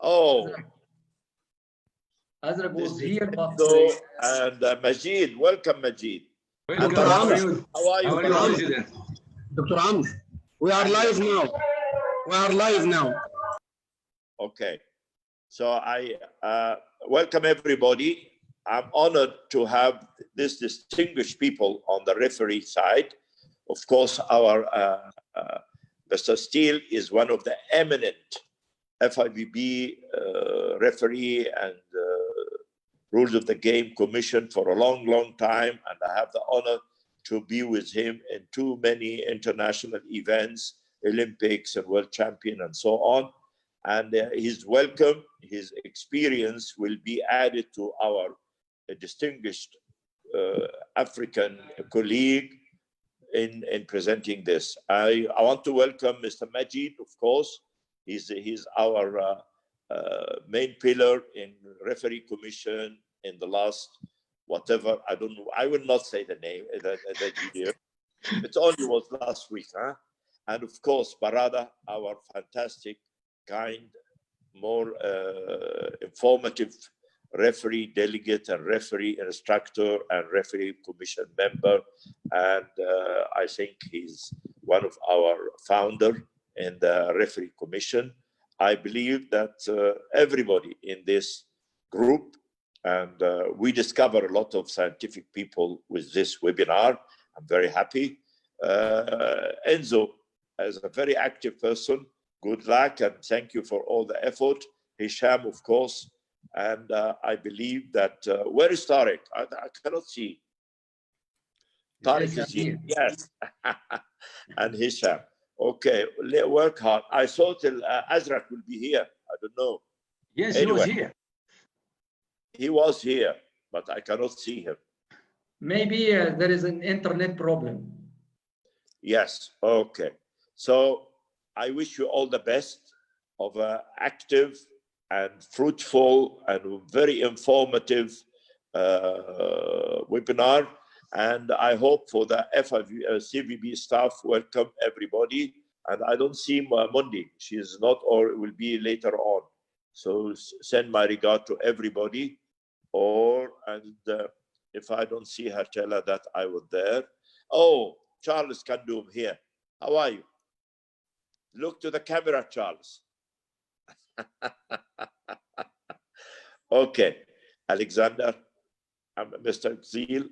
Oh, Azraq was here, but and Majid, welcome, Majid. welcome. Dr. How are Amr. you? How are you? How are you, brother? President? Dr. Amr, we are live now. We are live now. Okay, so I welcome everybody. I'm honored to have these distinguished people on the referee side. Of course, our Mr. Steele is one of the eminent FIVB referee and Rules of the Game Commission for a long, long time, and I have the honor to be with him in too many international events, Olympics and World Champion and so on. And he's welcome. His experience will be added to our distinguished African colleague in presenting this. I want to welcome Mr. Majid, of course. He's our main pillar in referee commission in the last whatever, I don't know, I will not say the name, the year. It only was last week, huh? And of course, Barada, our fantastic, kind, more informative referee delegate and referee instructor and referee commission member. And I think he's one of our founder in the referee commission. I believe that everybody in this group, and we discover a lot of scientific people with this webinar. I'm very happy. Enzo, as a very active person, good luck and thank you for all the effort. Hisham, of course, and I believe that, where is Tariq? I cannot see. Tariq is here, yes. And Hisham. Okay, work hard. I thought Azraq will be here. I don't know. Yes, anyway, he was here. He was here, but I cannot see him. Maybe there is an internet problem. Yes, okay. So I wish you all the best of an active and fruitful and very informative webinar. And I hope for the CVB staff, welcome everybody. And I don't see Mundi. She is not, or will be later on. So send my regard to everybody. And if I don't see her, tell her that I was there. Oh, Charles Kandum here. How are you? Look to the camera, Charles. Okay, Alexander, Mr. Zeal,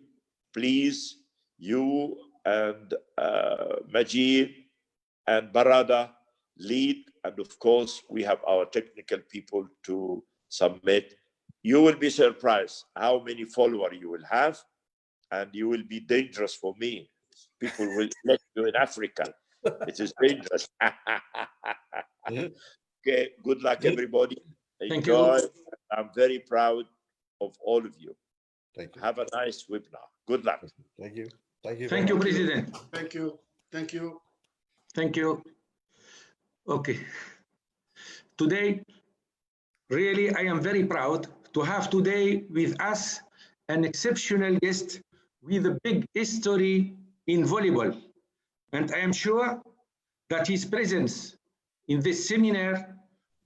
please, you and Majid and Barada lead. And of course, we have our technical people to submit. You will be surprised how many followers you will have, and you will be dangerous for me. People will let you in Africa. It is dangerous. Okay, good luck, everybody. Enjoy. I'm very proud of all of you. Thank you. Have a nice webinar. Good luck. Thank you. Thank you. Thank you, President. Thank you. Thank you. Thank you. Okay. Today, really, I am very proud to have today with us an exceptional guest with a big history in volleyball. And I am sure that his presence in this seminar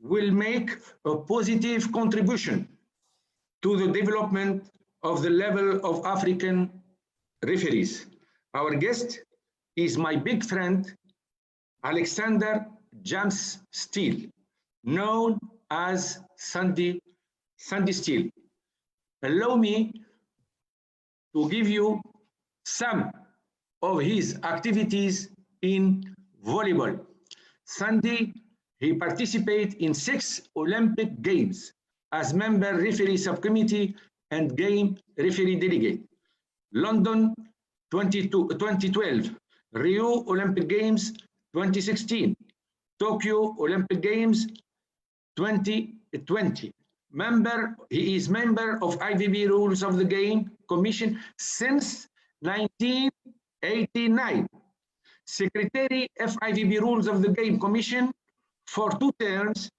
will make a positive contribution to the development of the level of African referees. Our guest is my big friend, Alexander James Steele, known as Sandy Steele. Allow me to give you some of his activities in volleyball. Sandy, he participated in 6 Olympic Games as member referee subcommittee and game referee delegate. London 2012, Rio Olympic Games 2016, Tokyo Olympic Games 2020. He is member of IVB Rules of the Game Commission since 1989. Secretary FIVB Rules of the Game Commission for 2 terms,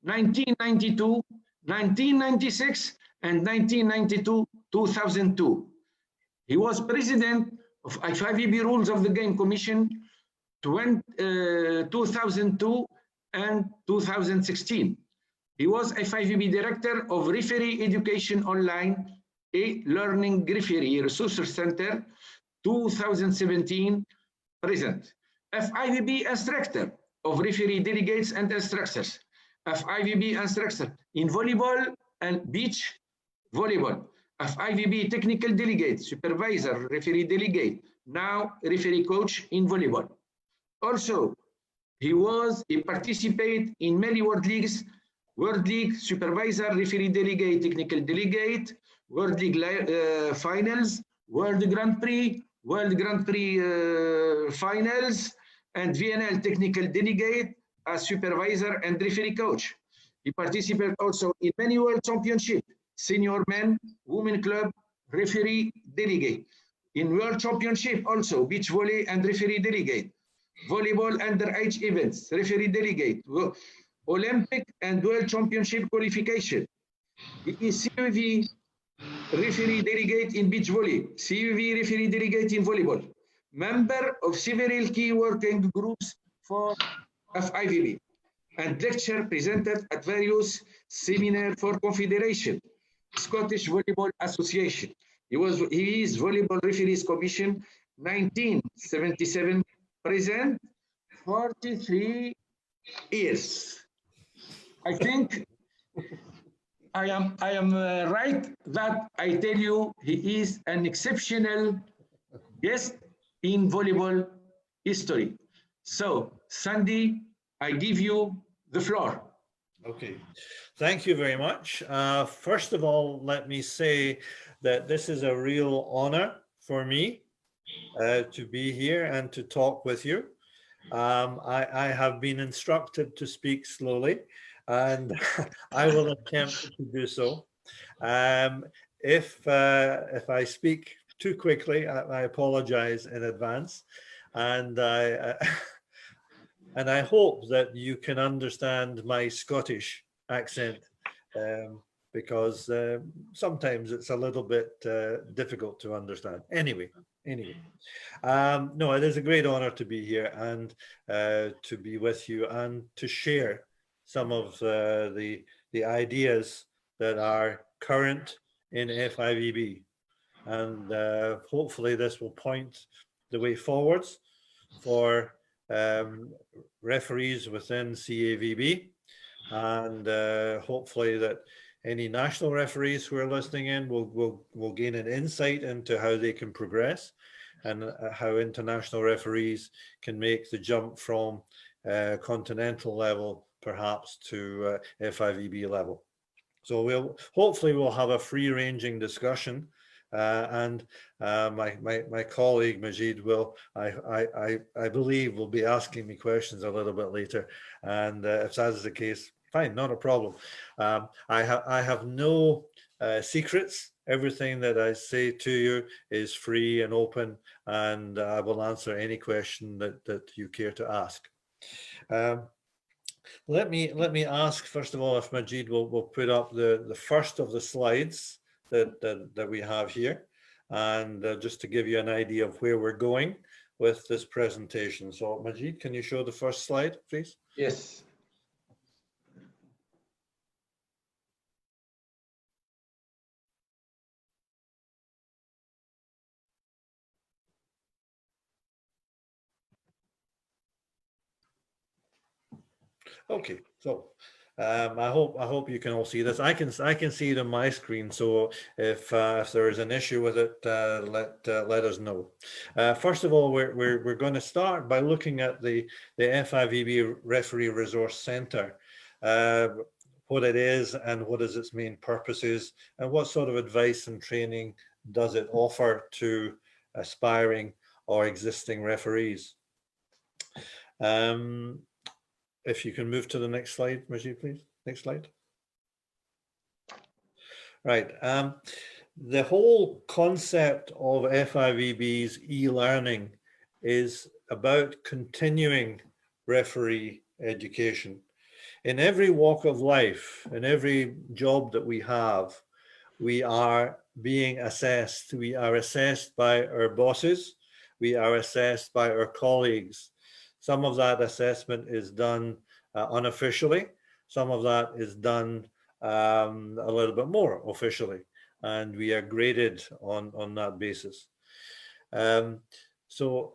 1992, 1996, and 1992-2002. He was president of FIVB Rules of the Game Commission 2002 and 2016. He was FIVB Director of Referee Education Online, a Learning Referee Resource Center, 2017 present. FIVB Instructor of Referee Delegates and Instructors. FIVB Instructor in Volleyball and Beach Volleyball. FIVB Technical Delegate, Supervisor, Referee Delegate, now Referee Coach in Volleyball. Also, he participated in many World Leagues, World League Supervisor, Referee Delegate, Technical Delegate, World League Finals, World Grand Prix Finals, and VNL Technical Delegate as Supervisor and Referee Coach. He participated also in many World Championships, Senior Men, Women Club, Referee Delegate. In World Championship also, Beach Volley and Referee Delegate. Volleyball underage events, Referee Delegate. Olympic and World Championship qualification. He is CAVB Referee Delegate in Beach Volley, CAVB Referee Delegate in Volleyball. Member of several key working groups for FIVB and lecture presented at various seminars for Confederation, Scottish Volleyball Association. He is Volleyball Referees Commission 1977 present, 43 years. I think I am right that I tell you he is an exceptional guest in volleyball history. So, Sandy, I give you the floor. Okay, thank you very much. First of all, let me say that this is a real honor for me to be here and to talk with you. I have been instructed to speak slowly, and I will attempt to do so. If I speak too quickly, I apologize in advance, and I hope that you can understand my Scottish accent, because sometimes it's a little bit difficult to understand. Anyway, no, it is a great honor to be here and to be with you and to share some of the ideas that are current in FIVB, and hopefully this will point the way forwards for referees within CAVB, and hopefully that any national referees who are listening in will gain an insight into how they can progress and how international referees can make the jump from continental level perhaps to FIVB level. So hopefully we'll have a free-ranging discussion, and my colleague Majid will, I believe, will be asking me questions a little bit later, and if that is the case, fine, not a problem. I have no secrets. Everything that I say to you is free and open, and I will answer any question that you care to ask. Let me ask first of all if Majid will put up the first of the slides that we have here, and just to give you an idea of where we're going with this presentation. So Majid, can you show the first slide, please? Yes. Okay, so I hope you can all see this. I can see it on my screen. So if there is an issue with it, let us know. First of all, we're going to start by looking at the FIVB Referee Resource Center, what it is and what is its main purposes, and what sort of advice and training does it offer to aspiring or existing referees. If you can move to the next slide, Majid, please. Next slide. Right. The whole concept of FIVB's e-learning is about continuing referee education. In every walk of life, in every job that we have, we are being assessed. We are assessed by our bosses. We are assessed by our colleagues. Some of that assessment is done unofficially. some of that is done a little bit more officially, and we are graded on that basis. So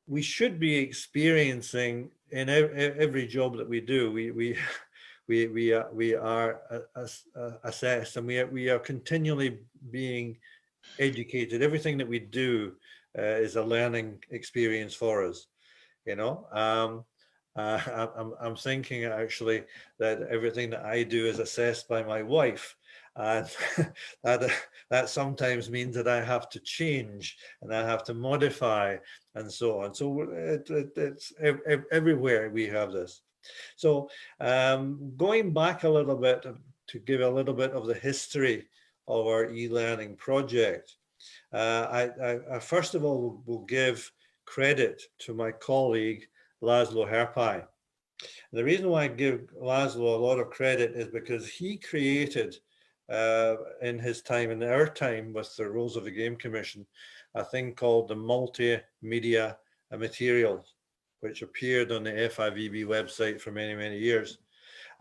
we should be experiencing in every job that we do, we are assessed, and we are continually being educated. Everything that we do is a learning experience for us, you know. I'm thinking actually that everything that I do is assessed by my wife, and that sometimes means that I have to change and I have to modify and so on. So it's everywhere we have this. So going back a little bit to give a little bit of the history of our e-learning project, I first of all will give credit to my colleague Laszlo Herpai. The reason why I give Laszlo a lot of credit is because he created in his time, in our time with the Rules of the Game Commission, a thing called the multimedia materials, which appeared on the FIVB website for many, many years.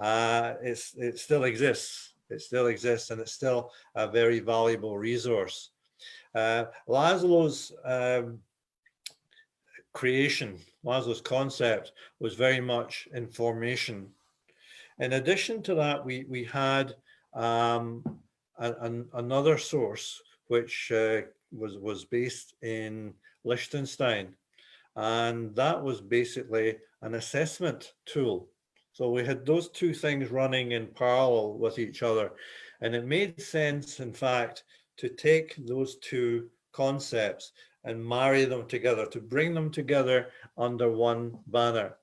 It still exists. It still exists, and it's still a very valuable resource. Laszlo's creation, Laszlo's concept was very much information. In addition to that, we had another source which was based in Liechtenstein, and that was basically an assessment tool. So we had those two things running in parallel with each other, and it made sense, in fact, to take those two concepts and marry them together, to bring them together under one banner.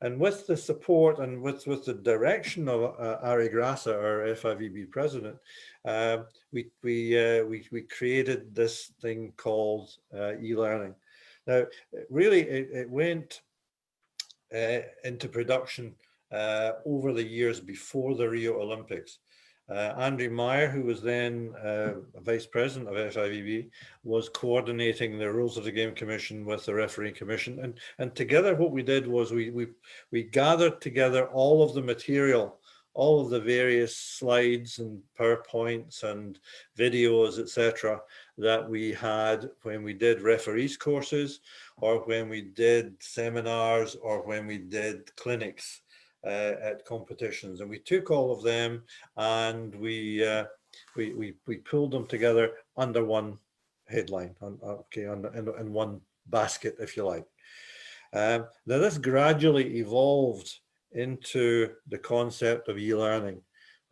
And with the support and with the direction of Ari Grassa, our FIVB president, we created this thing called e-learning. Now, really, it went into production over the years before the Rio Olympics. Andrew Meyer, who was then vice president of FIVB, was coordinating the Rules of the Game Commission with the Referee Commission, and together what we did was we gathered together all of the material, all of the various slides and PowerPoints and videos, etc., that we had when we did referees courses, or when we did seminars, or when we did clinics at competitions. And we took all of them and we pulled them together under one headline, in one basket, if you like. Now this gradually evolved into the concept of e-learning.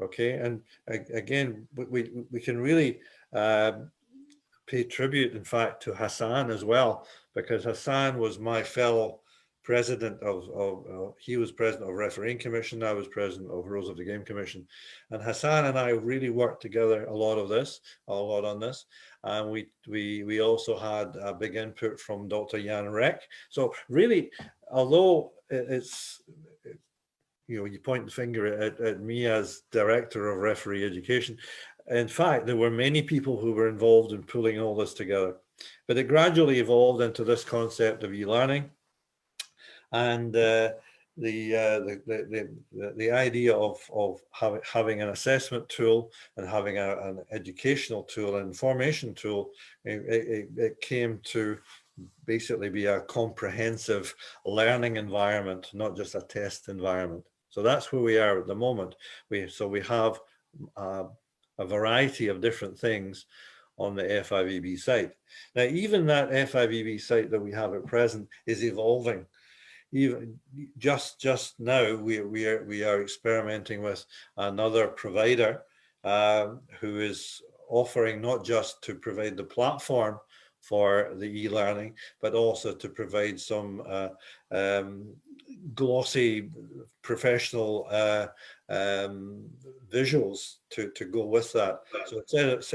Okay, and again, we can really pay tribute, in fact, to Hassan as well, because Hassan was my fellow president he was president of Refereeing Commission, I was president of Rules of the Game Commission, and Hassan and I really worked together a lot on this, and we also had a big input from Dr. Jan Rek. So really, although it's you point the finger at me as director of referee education, in fact there were many people who were involved in pulling all this together, but it gradually evolved into this concept of e-learning. And the idea of having an assessment tool and having an educational tool and information tool, it came to basically be a comprehensive learning environment, not just a test environment. So that's where we are at the moment. We have a variety of different things on the FIVB site. Now, even that FIVB site that we have at present is evolving. Even just now, we are experimenting with another provider who is offering not just to provide the platform for the e-learning, but also to provide some glossy professional visuals to go with that. So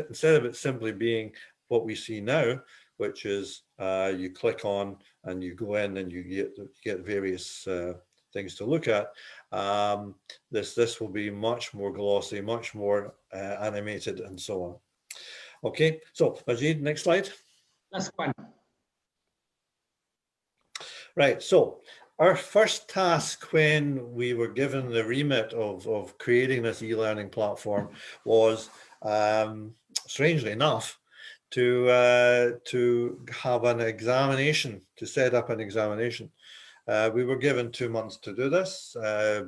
instead of it simply being what we see now, which is you click on and you go in and you get various things to look at, this will be much more glossy, much more animated, and so on. Okay, so Majid, next slide. Last one. Right, so our first task when we were given the remit of creating this e-learning platform was, strangely enough, to have an examination, to set up an examination. We were given 2 months to do this,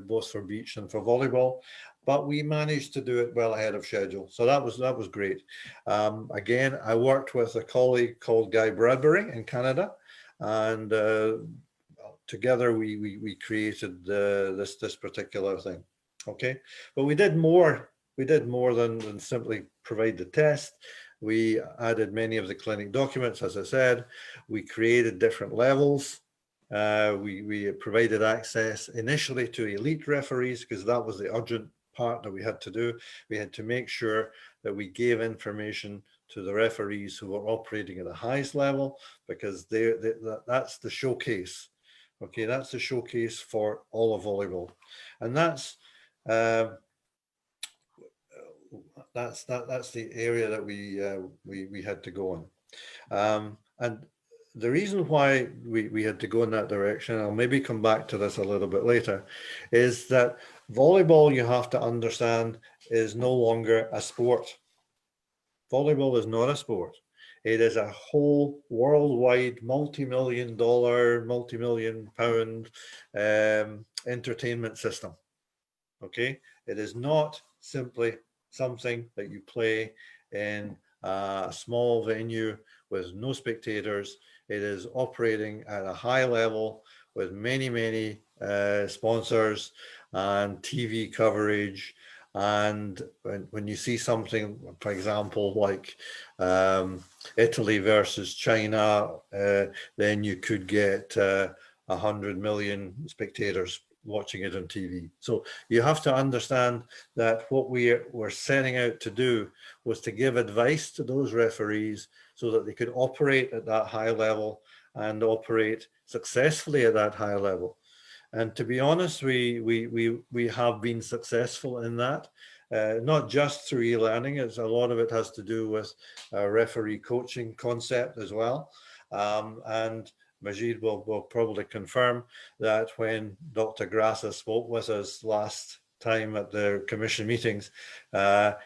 both for beach and for volleyball, but we managed to do it well ahead of schedule. So that was great. Again, I worked with a colleague called Guy Bradbury in Canada, and together we created this particular thing. Okay, but we did more. We did more than simply provide the test. We added many of the clinic documents, as I said. We created different levels. We provided access initially to elite referees, because that was the urgent part that we had to do. We had to make sure that we gave information to the referees who were operating at the highest level, because that's the showcase. Okay, that's the showcase for all of volleyball, and that's the area that we had to go on. And the reason why we had to go in that direction, I'll maybe come back to this a little bit later, is that volleyball, you have to understand, is no longer a sport. Volleyball is not a sport. It is a whole worldwide multi-million dollar, multi-million pound entertainment system. Okay, it is not simply something that you play in a small venue with no spectators. It is operating at a high level with many sponsors and TV coverage. And when you see something, for example, like Italy versus China, then you could get 100 million spectators watching it on TV. So you have to understand that what we were setting out to do was to give advice to those referees so that they could operate at that high level and operate successfully at that high level. And to be honest, we have been successful in that, not just through e-learning. It's a lot of it has to do with a referee coaching concept as well. And Majid will probably confirm that when Dr. Grassa spoke with us last time at the commission meetings,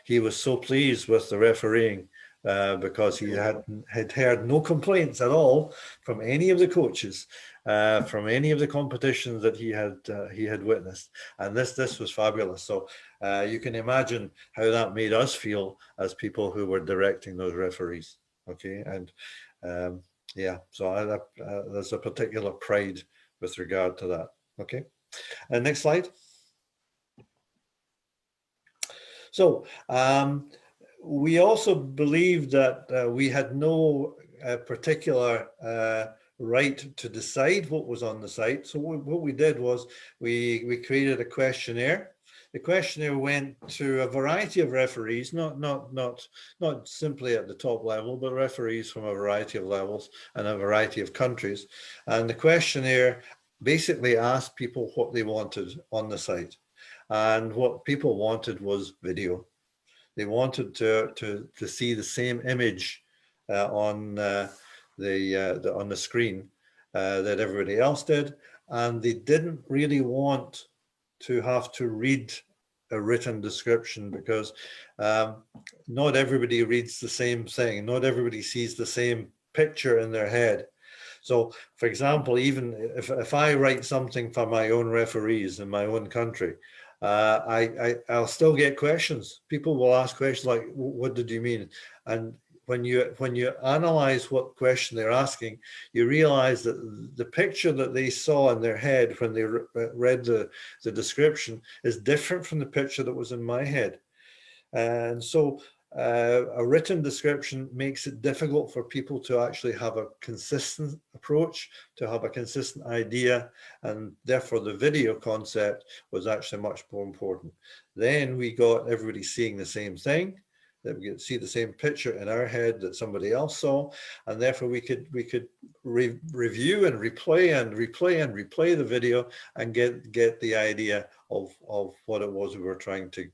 he was so pleased with the refereeing because he had heard no complaints at all from any of the coaches, from any of the competitions that he had witnessed, and this was fabulous. So you can imagine how that made us feel as people who were directing those referees. Okay, and yeah, so there's a particular pride with regard to that. Okay, and next slide. So we also believed that we had no particular right to decide what was on the site. So what we did was we created a questionnaire. The questionnaire went to a variety of referees, not simply at the top level, but referees from a variety of levels and a variety of countries. And the questionnaire basically asked people what they wanted on the site. And what people wanted was video. They wanted to see the same image on the screen that everybody else did, and they didn't really want to have to read a written description, because not everybody reads the same thing. Not everybody sees the same picture in their head. So, for example, even if I write something for my own referees in my own country, I'll still get questions. People will ask questions like, "What did you mean?" And when you analyze what question they're asking, you realize that the picture that they saw in their head when they read the description is different from the picture that was in my head. And so a written description makes it difficult for people to actually have a consistent approach, to have a consistent idea, and therefore the video concept was actually much more important. Then we got everybody seeing the same thing, that we could see the same picture in our head that somebody else saw, and therefore we could review and replay the video and get the idea of what it was we were trying to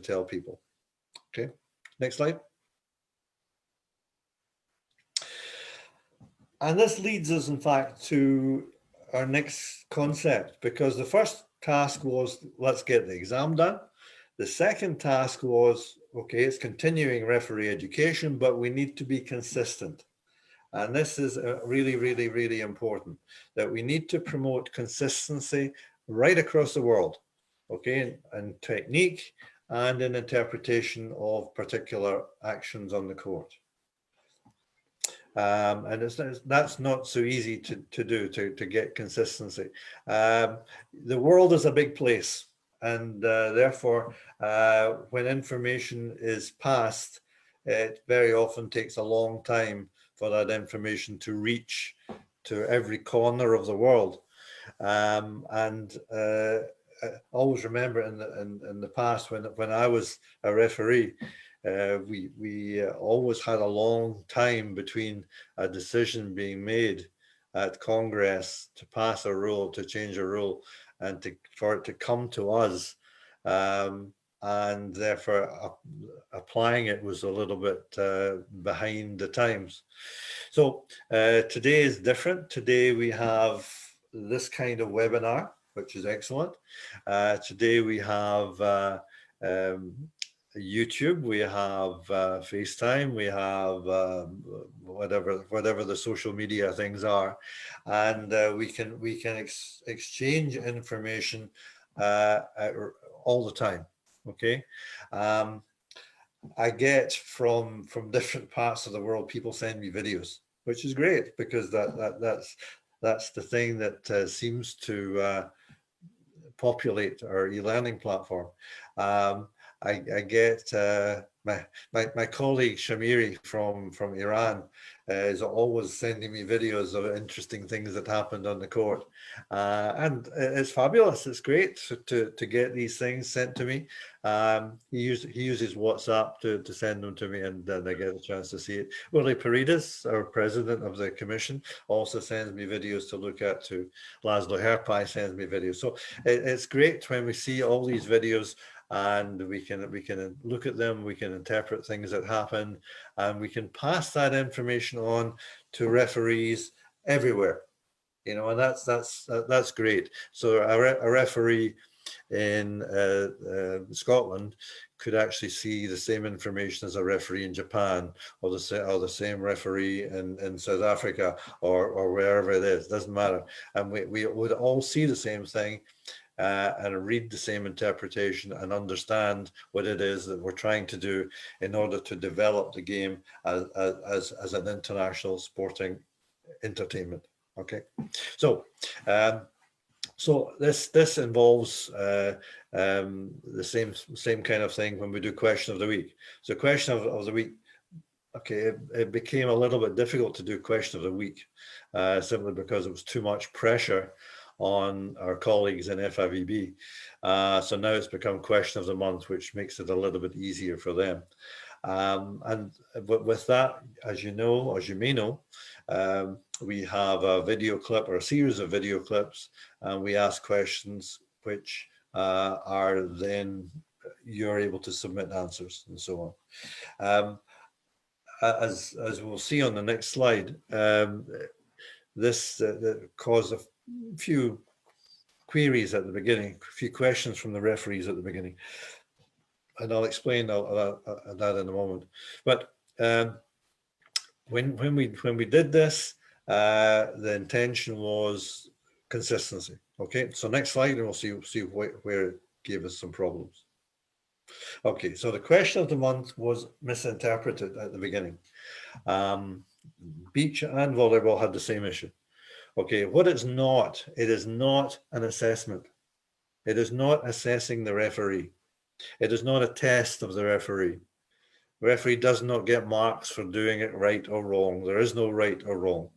tell people. Okay, next slide. And this leads us, in fact, to our next concept, because the first task was, let's get the exam done. The second task was, okay, it's continuing referee education, but we need to be consistent. And this is really, really, really important, that we need to promote consistency right across the world, okay, and technique and in interpretation of particular actions on the court. And that's not so easy to do, to get consistency. The world is a big place, and therefore, when information is passed, it very often takes a long time for that information to reach to every corner of the world. I always remember in the past when I was a referee, we always had a long time between a decision being made at Congress to pass a rule, to change a rule, and for it to come to us. And therefore applying it was a little bit behind the times. So today is different. Today we have this kind of webinar, which is excellent. Today we have YouTube, we have FaceTime, we have whatever the social media things are, and we can exchange information all the time. Okay, I get from different parts of the world, people send me videos, which is great, because that's the thing that seems to populate our e-learning platform. I get my colleague Shamiri from Iran is always sending me videos of interesting things that happened on the court, and it's fabulous. It's great to get these things sent to me. He uses WhatsApp to send them to me, and then I get a chance to see it. Willie Paredes, our president of the commission, also sends me videos to look at too. Laszlo Herpai sends me videos. So it's great when we see all these videos, and we can look at them, we can interpret things that happen, and we can pass that information on to referees everywhere, you know, and that's great. So a referee in Scotland could actually see the same information as a referee in Japan, or the same referee in South Africa, or wherever it is, doesn't matter. And we would all see the same thing, and read the same interpretation and understand what it is that we're trying to do in order to develop the game as an international sporting entertainment. Okay, so so this involves the same kind of thing when we do question of the week. So question of the week, okay, it became a little bit difficult to do question of the week, simply because it was too much pressure on our colleagues in FIVB. So now it's become question of the month, which makes it a little bit easier for them. And with that, as you may know, we have a video clip, or a series of video clips, and we ask questions which are then you're able to submit answers and so on. As we'll see on the next slide, this caused a few queries at the beginning, a few questions from the referees at the beginning, and I'll explain that in a moment. But when we did this, the intention was consistency. Okay, so next slide, and we'll see where it gave us some problems. Okay, so the question of the month was misinterpreted at the beginning. Beach and volleyball had the same issue. Okay, what it's not, it is not an assessment. It is not assessing the referee. It is not a test of the referee. The referee does not get marks for doing it right or wrong. There is no right or wrong.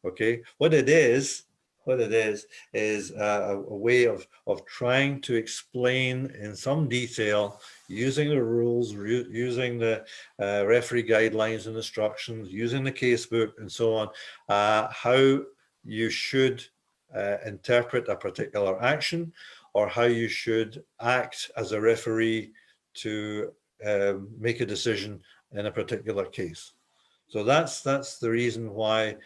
Okay, what it is a way of trying to explain in some detail, using the rules, using the referee guidelines and instructions, using the casebook and so on, how you should interpret a particular action, or how you should act as a referee to make a decision in a particular case. So that's the reason why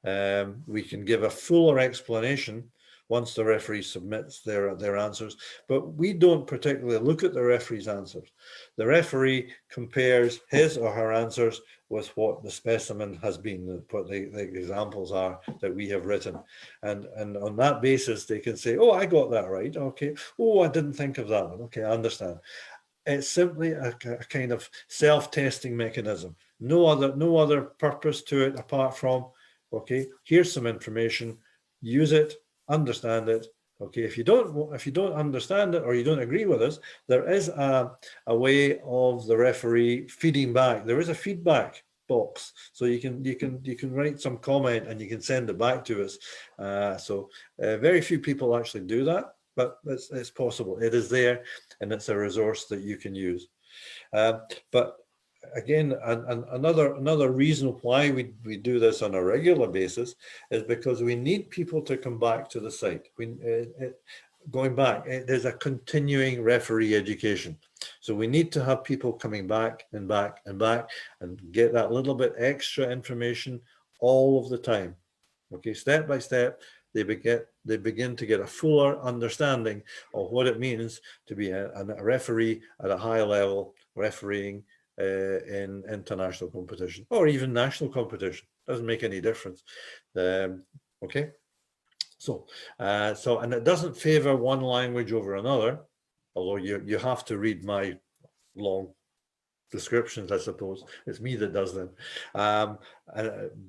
We can give a fuller explanation once the referee submits their answers, but we don't particularly look at the referee's answers. The referee compares his or her answers with what the specimen has been, what the examples are that we have written. And on that basis, they can say, oh, I got that right. Okay. Oh, I didn't think of that one. Okay, I understand. It's simply a kind of self-testing mechanism. No other purpose to it apart from, okay, here's some information, use it, understand it. Okay, if you don't understand it or you don't agree with us, there is a way of the referee feeding back. There is a feedback box, so you can write some comment and you can send it back to us. Very few people actually do that, but it's possible. It is there, and it's a resource that you can use. But again, another reason why we do this on a regular basis is because we need people to come back to the site. Going back, there's a continuing referee education. So we need to have people coming back and back and back and get that little bit extra information all of the time. Okay, step by step, they begin to get a fuller understanding of what it means to be a referee at a high level, refereeing in international competition or even national competition. Doesn't make any difference. Okay, so and it doesn't favor one language over another, although you have to read my long descriptions. I suppose it's me that does them,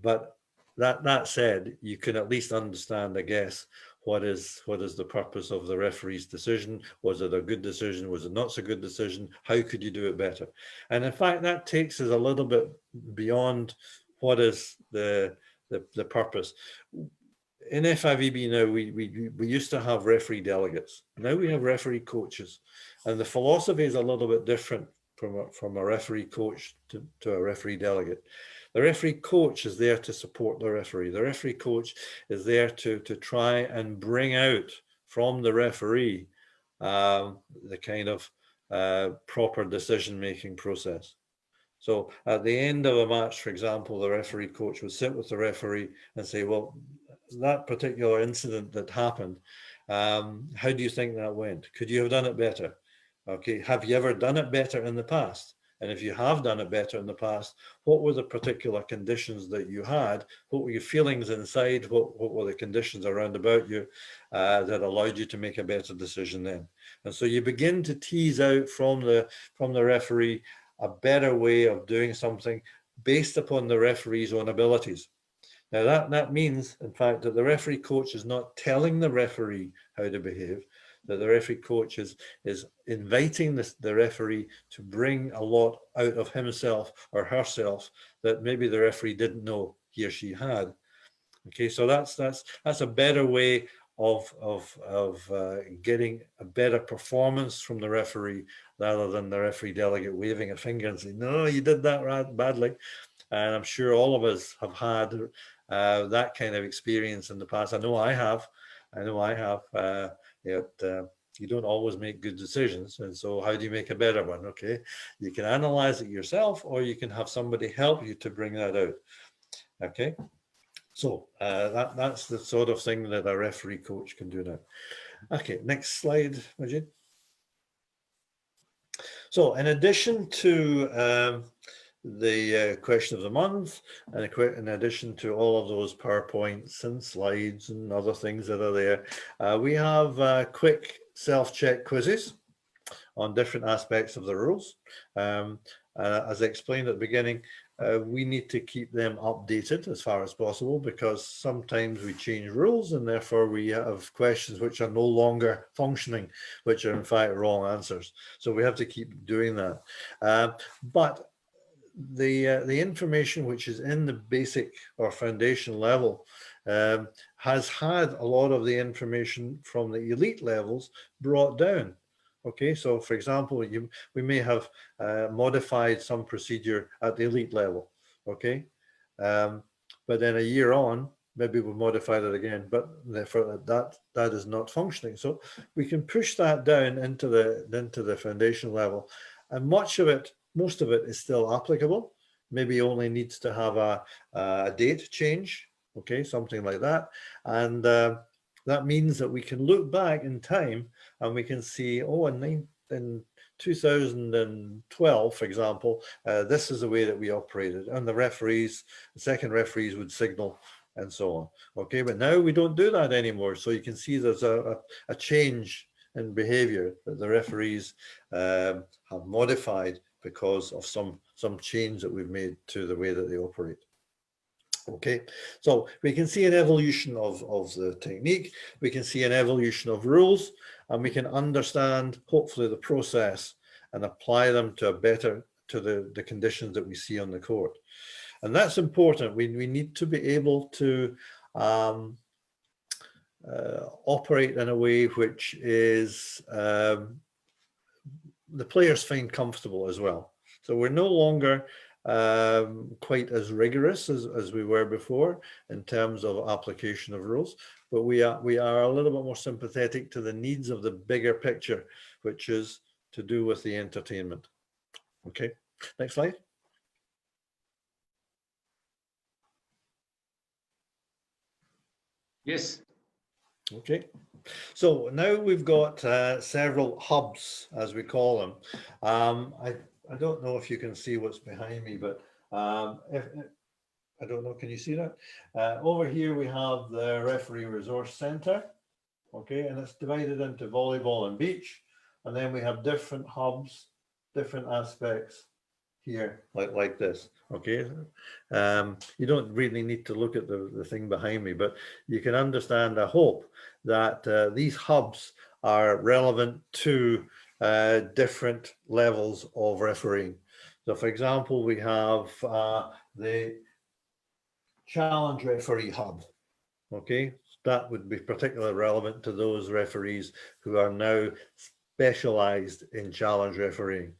but that said, you can at least understand, I guess, what is the purpose of the referee's decision. Was it a good decision? Was it not so good decision? How could you do it better? And in fact, that takes us a little bit beyond what is the purpose. In FIVB now, we used to have referee delegates. Now we have referee coaches, and the philosophy is a little bit different from a referee coach to a referee delegate. The referee coach is there to support the referee. The referee coach is there to try and bring out from the referee the kind of proper decision-making process. So at the end of a match, for example, the referee coach would sit with the referee and say, well, that particular incident that happened, how do you think that went? Could you have done it better? Okay, have you ever done it better in the past? And if you have done it better in the past, what were the particular conditions that you had? What were your feelings inside? What were the conditions around about you that allowed you to make a better decision then? And so you begin to tease out from the referee a better way of doing something based upon the referee's own abilities. Now that means, in fact, that the referee coach is not telling the referee how to behave, that the referee coach is inviting the referee to bring a lot out of himself or herself that maybe the referee didn't know he or she had. Okay, so that's a better way of getting a better performance from the referee rather than the referee delegate waving a finger and saying, no, you did that badly. And I'm sure all of us have had that kind of experience in the past. I know I have. You don't always make good decisions. And so how do you make a better one? Okay, you can analyze it yourself, or you can have somebody help you to bring that out. Okay, so that's the sort of thing that a referee coach can do now. Okay, next slide, Majid. So in addition to the question of the month, and in addition to all of those PowerPoints and slides and other things that are there, we have quick self-check quizzes on different aspects of the rules. As I explained at the beginning, we need to keep them updated as far as possible, because sometimes we change rules and therefore we have questions which are no longer functioning, which are in fact wrong answers. So we have to keep doing that. But the information which is in the basic or foundation level has had a lot of the information from the elite levels brought down. Okay, so for example, we may have modified some procedure at the elite level. Okay, but then a year on, maybe we've modified it again, but therefore that is not functioning. So we can push that down into the foundation level, and most of it is still applicable. Maybe only needs to have a date change okay, something like that. And that means that we can look back in time and we can see, oh, in 2012, for example, this is the way that we operated, and the second referees would signal and so on. Okay, but now we don't do that anymore. So you can see there's a change in behavior that the referees have modified because of some change that we've made to the way that they operate. Okay, so we can see an evolution of the technique, we can see an evolution of rules, and we can understand, hopefully, the process and apply them to the conditions that we see on the court. And that's important. We need to be able to operate in a way which is the players find comfortable as well. So we're no longer quite as rigorous as we were before in terms of application of rules, but we are a little bit more sympathetic to the needs of the bigger picture, which is to do with the entertainment. Okay, next slide. Yes. Okay, so now we've got several hubs, as we call them. I don't know if you can see what's behind me, but I don't know, can you see that? Over here we have the Referee Resource Centre, okay, and it's divided into volleyball and beach, and then we have different hubs, different aspects here, like this, okay. You don't really need to look at the thing behind me, but you can understand, I hope, that these hubs are relevant to different levels of refereeing. So for example, we have the challenge referee hub, okay. That would be particularly relevant to those referees who are now specialized in challenge refereeing.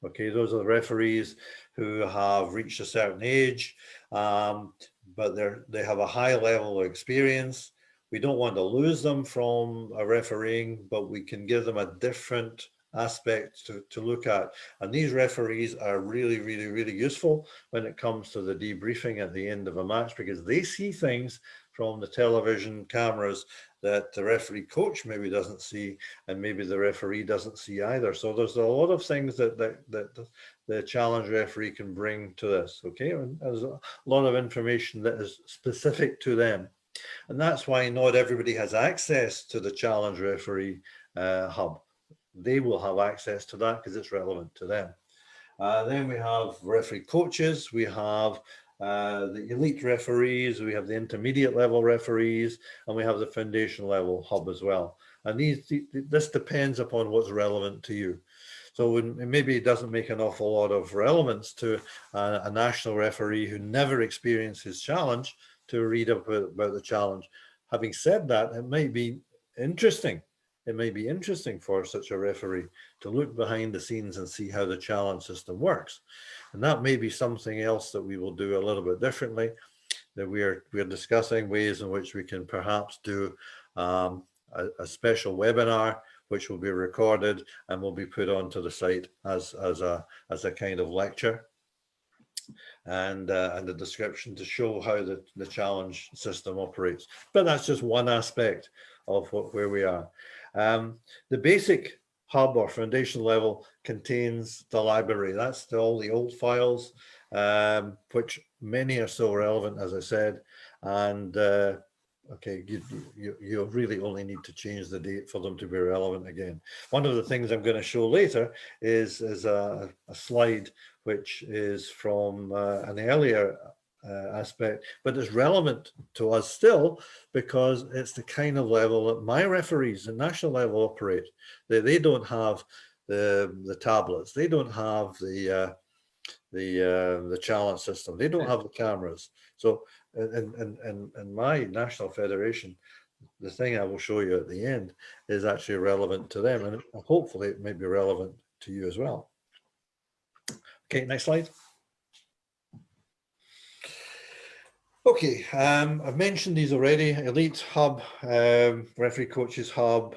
Okay, those are the referees who have reached a certain age, but they have a high level of experience. We don't want to lose them from a refereeing, but we can give them a different aspect to look at. And these referees are really, really, really useful when it comes to the debriefing at the end of a match, because they see things from the television cameras that the referee coach maybe doesn't see, and maybe the referee doesn't see either. So there's a lot of things that the challenge referee can bring to this, okay? And there's a lot of information that is specific to them. And that's why not everybody has access to the challenge referee hub. They will have access to that because it's relevant to them. Then we have referee coaches, we have the elite referees, we have the intermediate level referees, and we have the foundation level hub as well. And this depends upon what's relevant to you. So maybe it doesn't make an awful lot of relevance to a national referee who never experienced his challenge to read about the challenge. Having said that, it might be interesting. It may be interesting for such a referee to look behind the scenes and see how the challenge system works. And that may be something else that we will do a little bit differently, that we're discussing ways in which we can perhaps do a special webinar, which will be recorded and will be put onto the site as a kind of lecture and the description to show how the challenge system operates. But that's just one aspect of where we are. The basic hub or foundation level contains the library. That's all the old files, which many are still relevant, as I said. And okay, you really only need to change the date for them to be relevant again. One of the things I'm going to show later is a slide which is from an earlier aspect, but it's relevant to us still because it's the kind of level that my referees at national level operate. They don't have the tablets, they don't have the challenge system, they don't have the cameras. So in my national federation, the thing I will show you at the end is actually relevant to them, and hopefully it may be relevant to you as well. Okay, next slide. Okay, I've mentioned these already. Elite hub, referee coaches hub.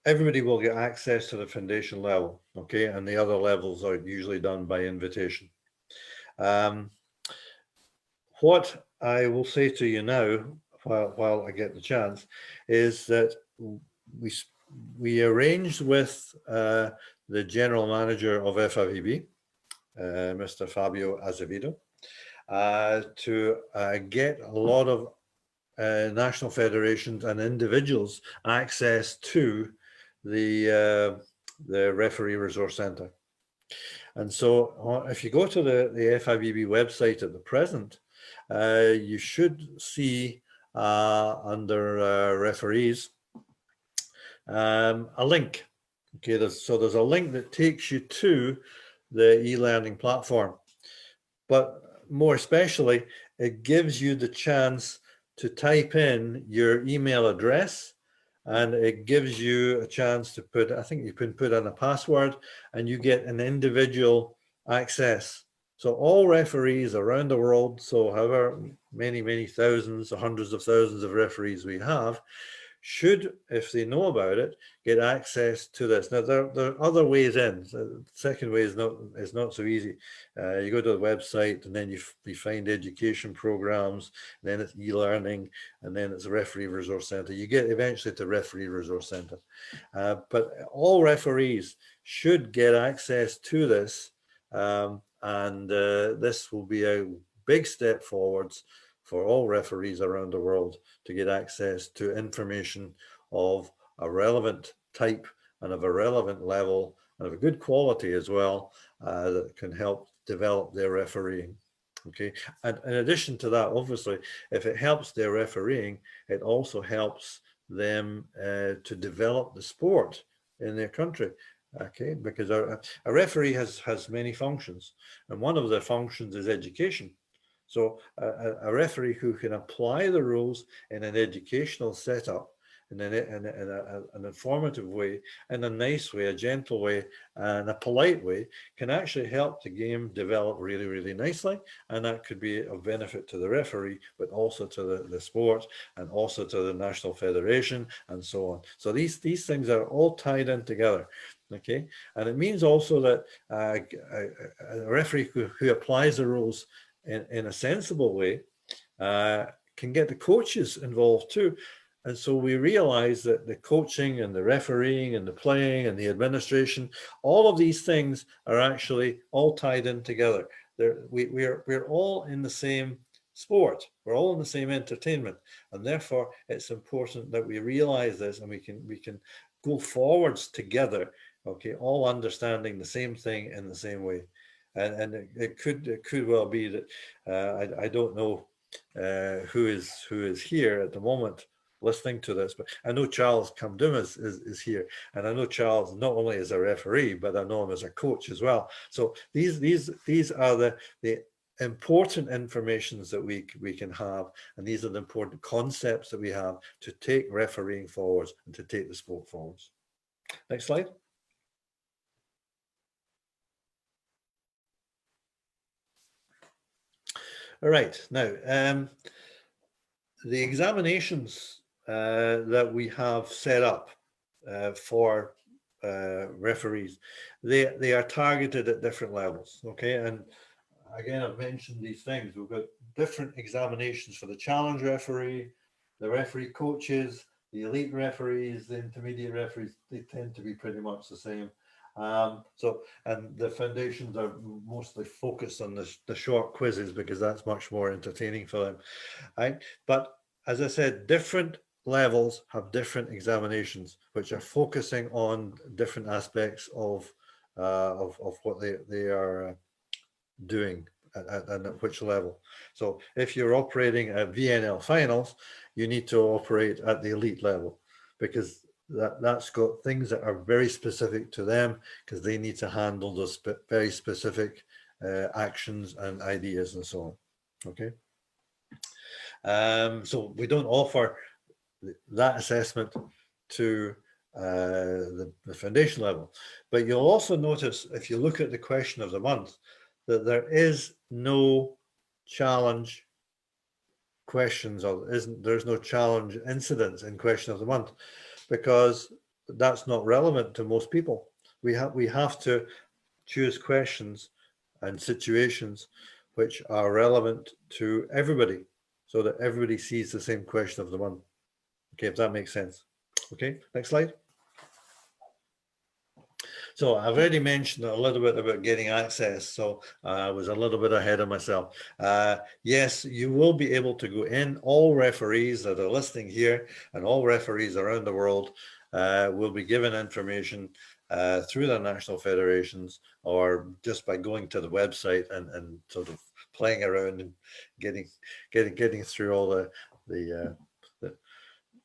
Everybody will get access to the foundation level, okay, and the other levels are usually done by invitation. What I will say to you now, while I get the chance, is that we arranged with the general manager of FIVB, Mr. Fabio Azevedo, to get a lot of national federations and individuals access to the referee resource center. And so if you go to the FIVB website at the present, you should see under referees a link. Okay, there's a link that takes you to the e-learning platform, but more especially, it gives you the chance to type in your email address, and it gives you a chance to put, I think you can put in a password, and you get an individual access. So all referees around the world, so however many thousands or hundreds of thousands of referees we have, should, if they know about it, get access to this. Now there are other ways in. So the second way is not so easy. You go to the website, and then you find education programs, and then it's e-learning, and then it's a referee resource center. You get eventually to referee resource center. But all referees should get access to this, and this will be a big step forwards for all referees around the world to get access to information of a relevant type and of a relevant level and of a good quality as well, that can help develop their refereeing. Okay, and in addition to that, obviously, if it helps their refereeing, it also helps them to develop the sport in their country. Okay, because a referee has many functions, and one of the functions is education. So a referee who can apply the rules in an educational setup, in an informative way, in a nice way, a gentle way, and a polite way, can actually help the game develop really, really nicely. And that could be of benefit to the referee, but also to the sport, and also to the national federation, and so on. So these things are all tied in together. Okay, and it means also that a referee who applies the rules in a sensible way can get the coaches involved too. And so we realize that the coaching and the refereeing and the playing and the administration, all of these things are actually all tied in together. We're all in the same sport. We're all in the same entertainment, and therefore it's important that we realize this, and we can go forwards together. Okay, all understanding the same thing in the same way. And it could well be that I don't know who is here at the moment listening to this, but I know Charles Kamdum is here, and I know Charles not only as a referee, but I know him as a coach as well. So these are the important informations that we can have, and these are the important concepts that we have to take refereeing forwards and to take the sport forwards. Next slide. All right, now the examinations that we have set up for referees, they are targeted at different levels. Okay, and again, I've mentioned these things. We've got different examinations for the challenge referee, the referee coaches, the elite referees, the intermediate referees. They tend to be pretty much the same. And the foundations are mostly focused on the short quizzes, because that's much more entertaining for them. Right? But as I said, different levels have different examinations, which are focusing on different aspects of what they are doing and at which level. So if you're operating at VNL finals, you need to operate at the elite level, because that's got things that are very specific to them, because they need to handle those very specific actions and ideas and so on. Okay. So we don't offer that assessment to the foundation level, but you'll also notice, if you look at the question of the month, that there is no challenge questions, or there's no challenge incidents in question of the month, because that's not relevant to most people. We have to choose questions and situations which are relevant to everybody. so that everybody sees the same question of the month. Okay, if that makes sense. Okay, next slide. So I've already mentioned a little bit about getting access, so I was a little bit ahead of myself. Yes, you will be able to go in. All referees that are listening here and all referees around the world will be given information through their national federations, or just by going to the website and sort of playing around and getting through all the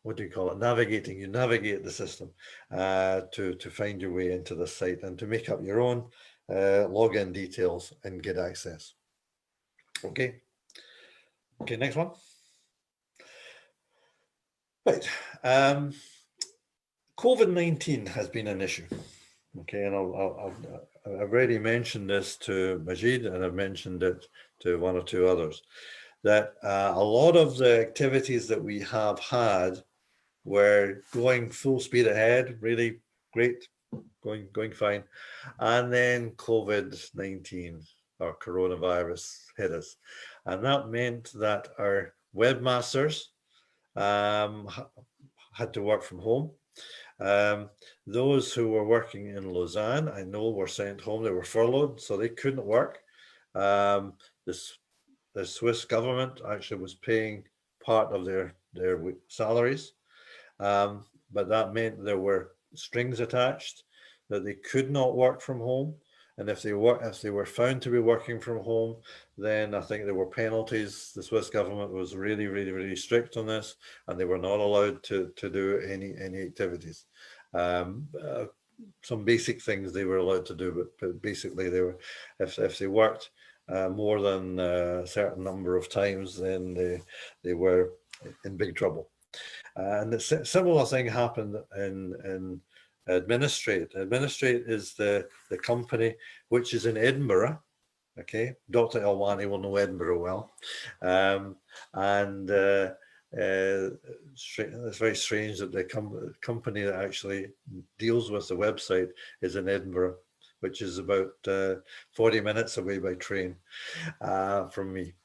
what do you call it? Navigating. You navigate the system to find your way into the site and to make up your own login details and get access. Okay. Okay, next one. Right. COVID-19 has been an issue. Okay, and I've already mentioned this to Majid, and I've mentioned it to one or two others, that a lot of the activities that we have had were going full speed ahead, really great, going fine. And then COVID-19 or coronavirus hit us. And that meant that our webmasters had to work from home. Those who were working in Lausanne, I know, were sent home. They were furloughed, so they couldn't work. The Swiss government actually was paying part of their salaries. But that meant there were strings attached, that they could not work from home. And if they were found to be working from home, then I think there were penalties. The Swiss government was really, really, really strict on this, and they were not allowed to do any activities. Some basic things they were allowed to do, but basically they were, if they worked more than a certain number of times, then they were in big trouble. And a similar thing happened in Administrate. Administrate is the company which is in Edinburgh. Okay, Dr. Elwani will know Edinburgh well. It's very strange that the company that actually deals with the website is in Edinburgh, which is about 40 minutes away by train from me.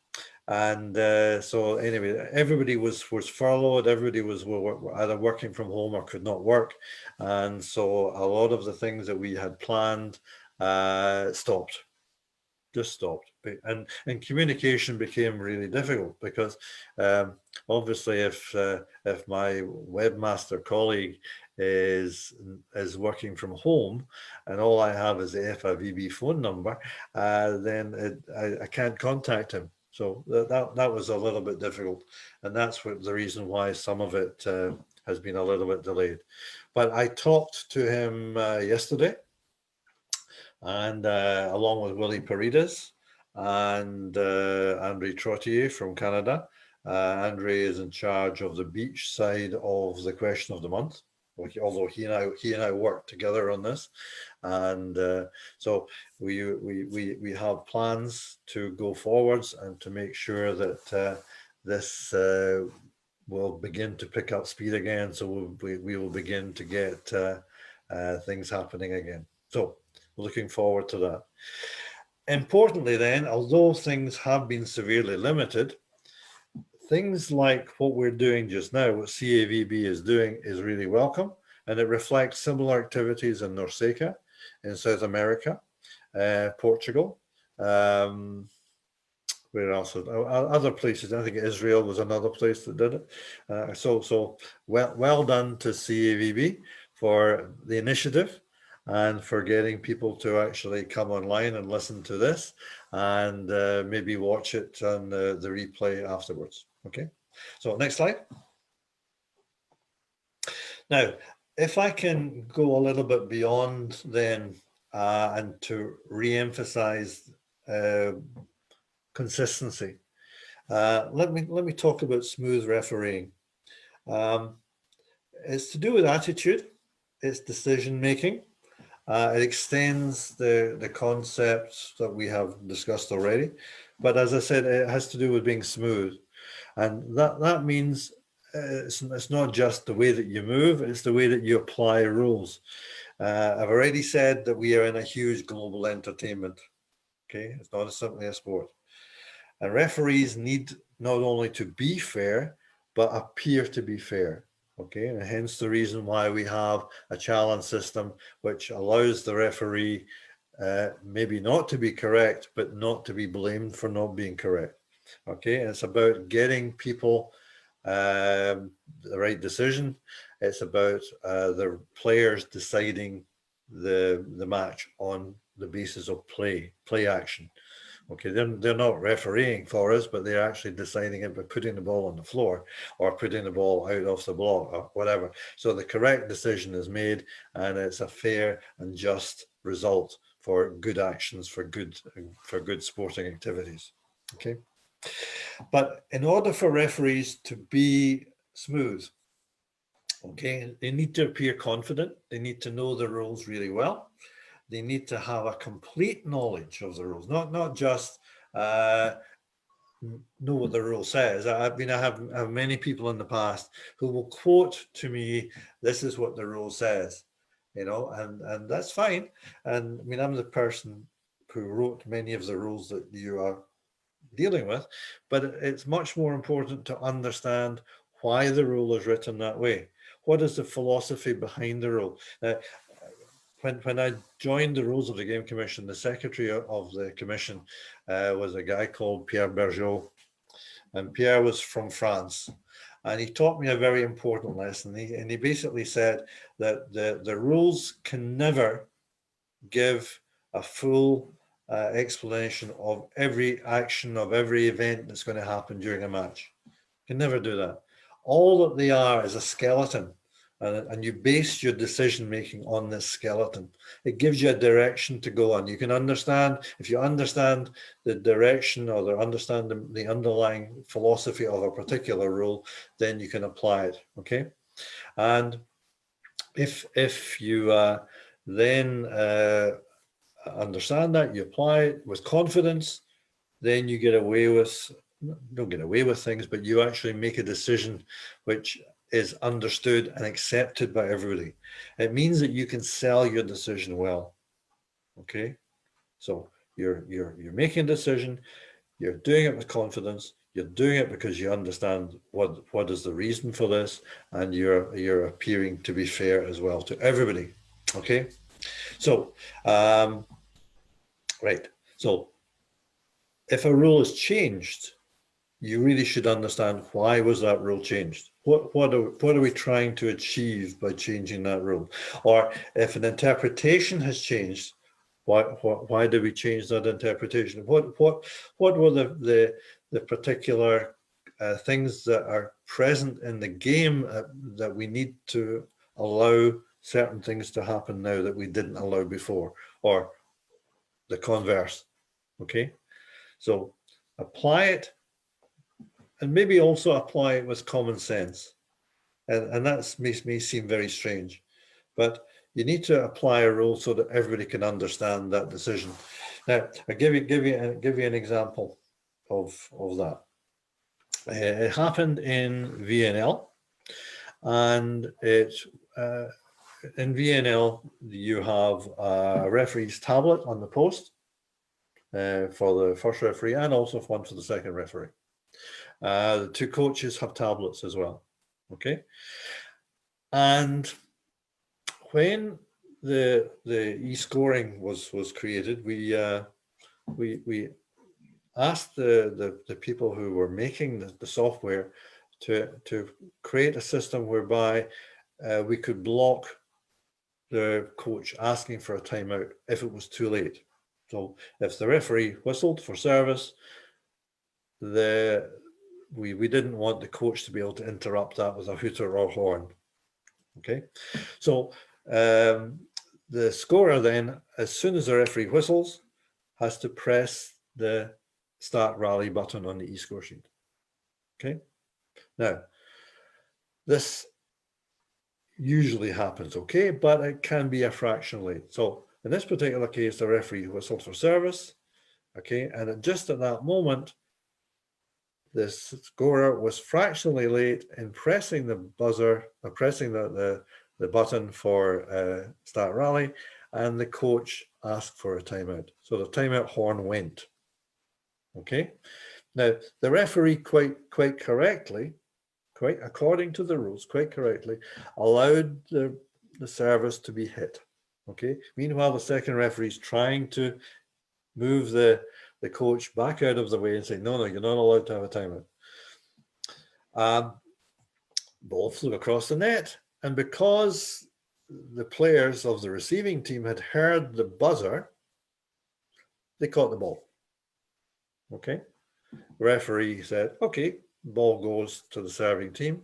And so anyway, everybody was furloughed. Everybody was either working from home or could not work. And so a lot of the things that we had planned stopped, just stopped. And communication became really difficult because obviously if my webmaster colleague is working from home and all I have is the FIVB phone number, then I can't contact him. So that was a little bit difficult, and that's the reason why some of it has been a little bit delayed. But I talked to him yesterday, and along with Willie Paredes and Andre Trottier from Canada. Andre is in charge of the beach side of the question of the month, although he and I work together on this. And so we have plans to go forwards and to make sure that this will begin to pick up speed again. So we will begin to get things happening again. So looking forward to that. Importantly then, although things have been severely limited, things like what we're doing just now, what CAVB is doing, is really welcome, and it reflects similar activities in Norseca, in South America, Portugal, where else? Other places. I think Israel was another place that did it. So well done to CAVB for the initiative and for getting people to actually come online and listen to this and maybe watch it on the replay afterwards. Okay, so next slide. Now, if I can go a little bit beyond then and to re-emphasize consistency, let me talk about smooth refereeing. It's to do with attitude, it's decision making. It extends the concepts that we have discussed already, but as I said, it has to do with being smooth, and that means it's not just the way that you move, it's the way that you apply rules. I've already said that we are in a huge global entertainment. Okay, it's not simply a sport. And referees need not only to be fair, but appear to be fair. Okay, and hence the reason why we have a challenge system which allows the referee maybe not to be correct, but not to be blamed for not being correct. Okay, and it's about getting people the right decision. It's about the players deciding the match on the basis of play action. Okay, they're not refereeing for us, but they're actually deciding it by putting the ball on the floor or putting the ball out of the block or whatever. So the correct decision is made, and it's a fair and just result for good actions, for good sporting activities. Okay, but in order for referees to be smooth, okay, they need to appear confident. They need to know the rules really well. They need to have a complete knowledge of the rules, not just know what the rule says. I have many people in the past who will quote to me, "This is what the rule says," you know, and that's fine. And I mean, I'm the person who wrote many of the rules that you are dealing with, but it's much more important to understand why the rule is written that way. What is the philosophy behind the rule? When I joined the Rules of the Game Commission, the secretary of the commission was a guy called Pierre Bergeau, and Pierre was from France, and he taught me a very important lesson. He basically said that the rules can never give a full explanation of every action, of every event that's going to happen during a match. Can never do that. All that they are is a skeleton, and you base your decision making on this skeleton. It gives you a direction to go on. You can understand, if you understand the direction or understand the underlying philosophy of a particular rule, then you can apply it. Okay, and if you then understand that, you apply it with confidence, then you get away with, don't get away with things, but you actually make a decision which is understood and accepted by everybody. It means that you can sell your decision well. Okay, so you're making a decision, you're doing it with confidence, you're doing it because you understand what is the reason for this, and you're appearing to be fair as well to everybody. Okay, so right, so if a rule is changed, you really should understand why was that rule changed. What are we trying to achieve by changing that rule? Or if an interpretation has changed, why did we change that interpretation? What were the particular things that are present in the game that we need to allow certain things to happen now that we didn't allow before, or the converse? Okay, so apply it, and maybe also apply it with common sense. And that may seem very strange, but you need to apply a rule so that everybody can understand that decision. Now, I'll give you an example of that. It happened in VNL, and in VNL you have a referee's tablet on the post for the first referee, and also one for the second referee. The two coaches have tablets as well. Okay, and when the e-scoring was created, we asked the people who were making the software to create a system whereby we could block the coach asking for a timeout if it was too late. So if the referee whistled for service, we didn't want the coach to be able to interrupt that with a hooter or horn. Okay, so the scorer then, as soon as the referee whistles, has to press the start rally button on the e-score sheet. Okay, now this usually happens, okay, but it can be a fraction late. So in this particular case, the referee whistled for service, okay, and just at that moment, the scorer was fractionally late in pressing the buzzer, pressing the button for start rally, and the coach asked for a timeout. So the timeout horn went. Okay. Now, the referee quite correctly, quite according to the rules, quite correctly, allowed the service to be hit. Okay. Meanwhile, the second referee is trying to move the coach back out of the way and say, no, you're not allowed to have a timeout. Ball flew across the net. And because the players of the receiving team had heard the buzzer, they caught the ball. Okay. Referee said, okay, ball goes to the serving team.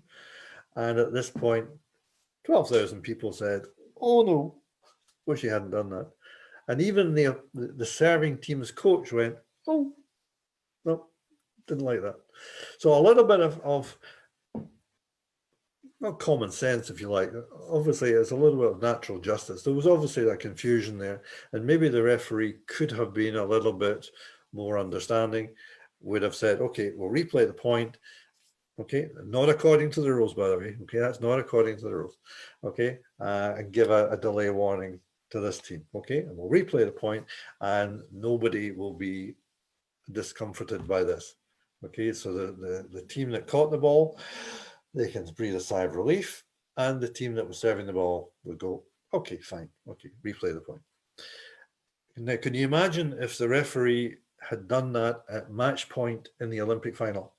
And at this point, 12,000 people said, oh no, wish he hadn't done that. And even the serving team's coach went, oh, no, didn't like that. So a little bit of not common sense, if you like. Obviously, it's a little bit of natural justice. There was obviously that confusion there. And maybe the referee could have been a little bit more understanding, would have said, okay, we'll replay the point. Okay, not according to the rules, by the way. Okay, that's not according to the rules. Okay, and give a delay warning to this team. Okay, and we'll replay the point, and nobody will be discomforted by this. Okay, so the team that caught the ball, they can breathe a sigh of relief, and the team that was serving the ball would go, okay, fine. Okay, replay the point. Now, can you imagine if the referee had done that at match point in the Olympic final?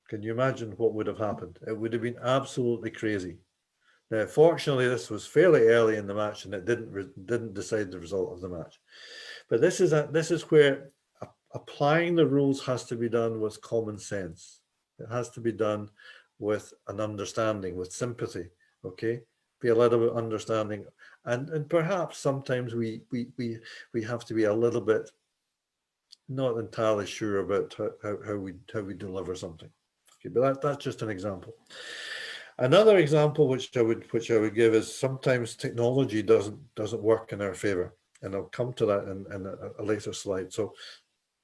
Can you imagine what would have happened? It would have been absolutely crazy. Now, fortunately, this was fairly early in the match, and it didn't decide the result of the match. But this is where applying the rules has to be done with common sense. It has to be done with an understanding, with sympathy. Okay, be a little bit understanding, and perhaps sometimes we have to be a little bit not entirely sure about how we deliver something. Okay, but that's just an example. Another example which I would give is sometimes technology doesn't work in our favor, and I'll come to that in a later slide. So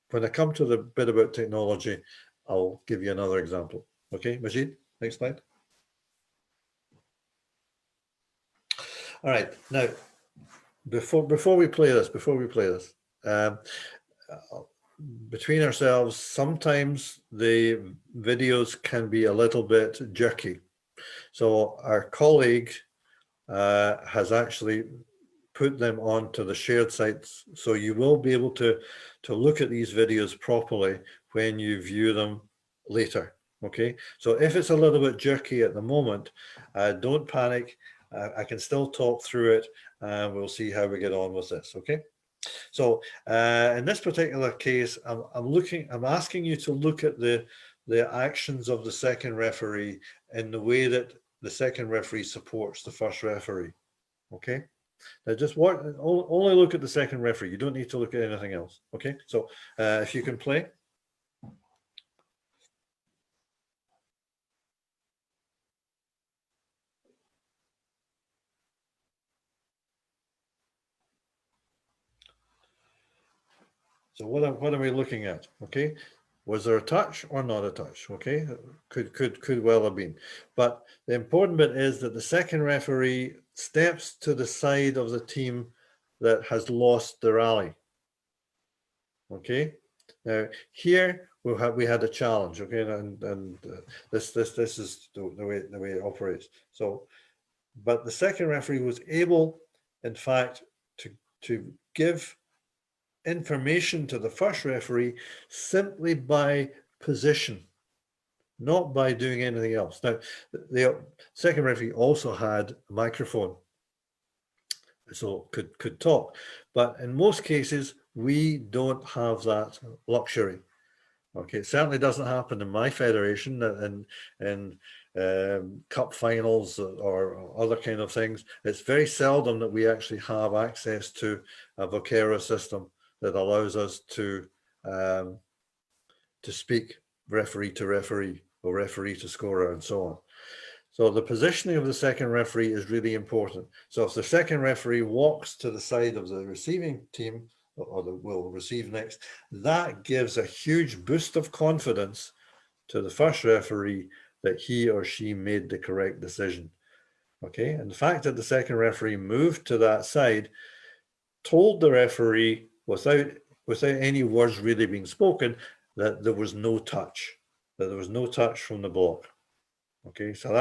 when I come to the bit about technology, I'll give you another example. Okay, Majid, next slide. All right, now before we play this, between ourselves, sometimes the videos can be a little bit jerky. So our colleague has actually put them onto the shared sites. So you will be able to look at these videos properly when you view them later. Okay, so if it's a little bit jerky at the moment, don't panic. I can still talk through it, and we'll see how we get on with this. Okay. So in this particular case, I'm asking you to look at the actions of the second referee in the way that the second referee supports the first referee. Okay. Now just only look at the second referee. You don't need to look at anything else. Okay. So if you can play. So what are we looking at? Okay, was there a touch or not a touch? Okay, could well have been. But the important bit is that the second referee steps to the side of the team that has lost the rally. Okay, now here we had a challenge. Okay, and this is the way it operates. So, but the second referee was able, in fact, to give information to the first referee simply by position, not by doing anything else. Now, the second referee also had a microphone, so could talk, but in most cases we don't have that luxury. Okay, it certainly doesn't happen in my federation and cup finals or other kind of things. It's very seldom that we actually have access to a Vocera system that allows us to speak referee to referee or referee to scorer and so on. So the positioning of the second referee is really important. So if the second referee walks to the side of the receiving team, or will receive next, that gives a huge boost of confidence to the first referee that he or she made the correct decision. Okay, and the fact that the second referee moved to that side told the referee without any words really being spoken, that there was no touch, from the block. Okay, so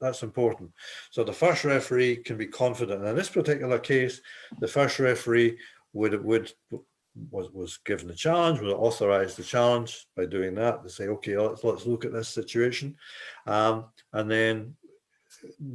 that's important. So the first referee can be confident. In this particular case, the first referee was given the challenge, would authorize the challenge by doing that. They say, okay, let's look at this situation, and then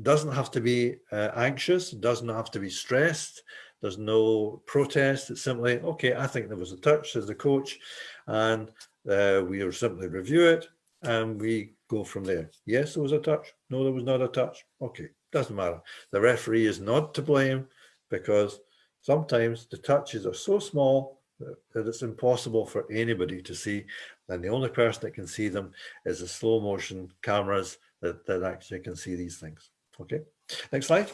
doesn't have to be anxious, doesn't have to be stressed. There's no protest. It's simply, okay, I think there was a touch, says the coach, and we will simply review it and we go from there. Yes, there was a touch. No, there was not a touch. Okay, doesn't matter. The referee is not to blame, because sometimes the touches are so small that it's impossible for anybody to see, and the only person that can see them is the slow motion cameras that actually can see these things. Okay, next slide.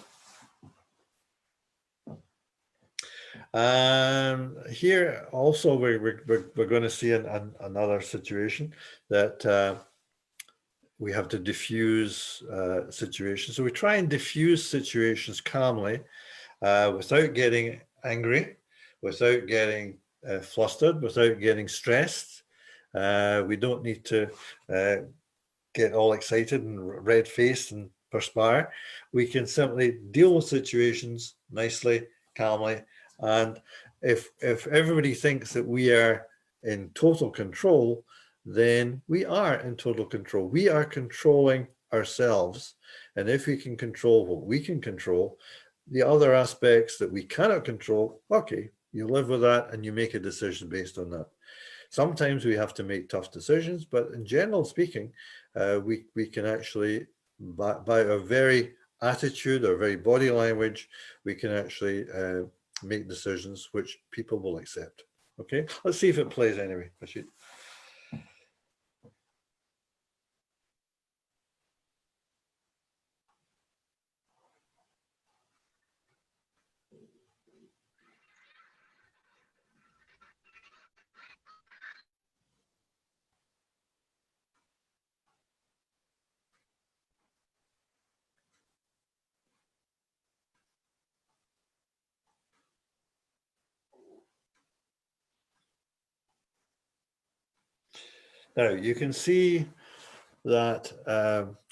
Here also we're going to see another situation that we have to diffuse situations. So we try and diffuse situations calmly, without getting angry, without getting flustered, without getting stressed. We don't need to get all excited and red-faced and perspire. We can simply deal with situations nicely, calmly, and if everybody thinks that we are in total control, then we are in total control. We are controlling ourselves, and if we can control what we can control, the other aspects that we cannot control, okay, you live with that and you make a decision based on that. Sometimes we have to make tough decisions, but in general speaking, we can actually, by our very attitude, our very body language, we can actually make decisions which people will accept. Okay, let's see if it plays anyway. Now you can see that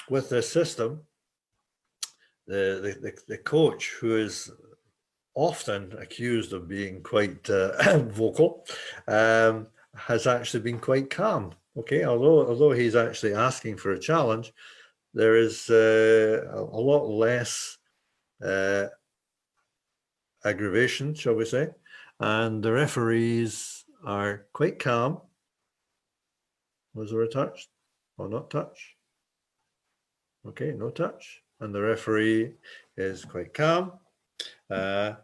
with this system, the coach, who is often accused of being quite vocal, has actually been quite calm. Okay, although he's actually asking for a challenge, there is a lot less aggravation, shall we say, and the referees are quite calm. Was there a touch or not touch? Okay, no touch. And the referee is quite calm and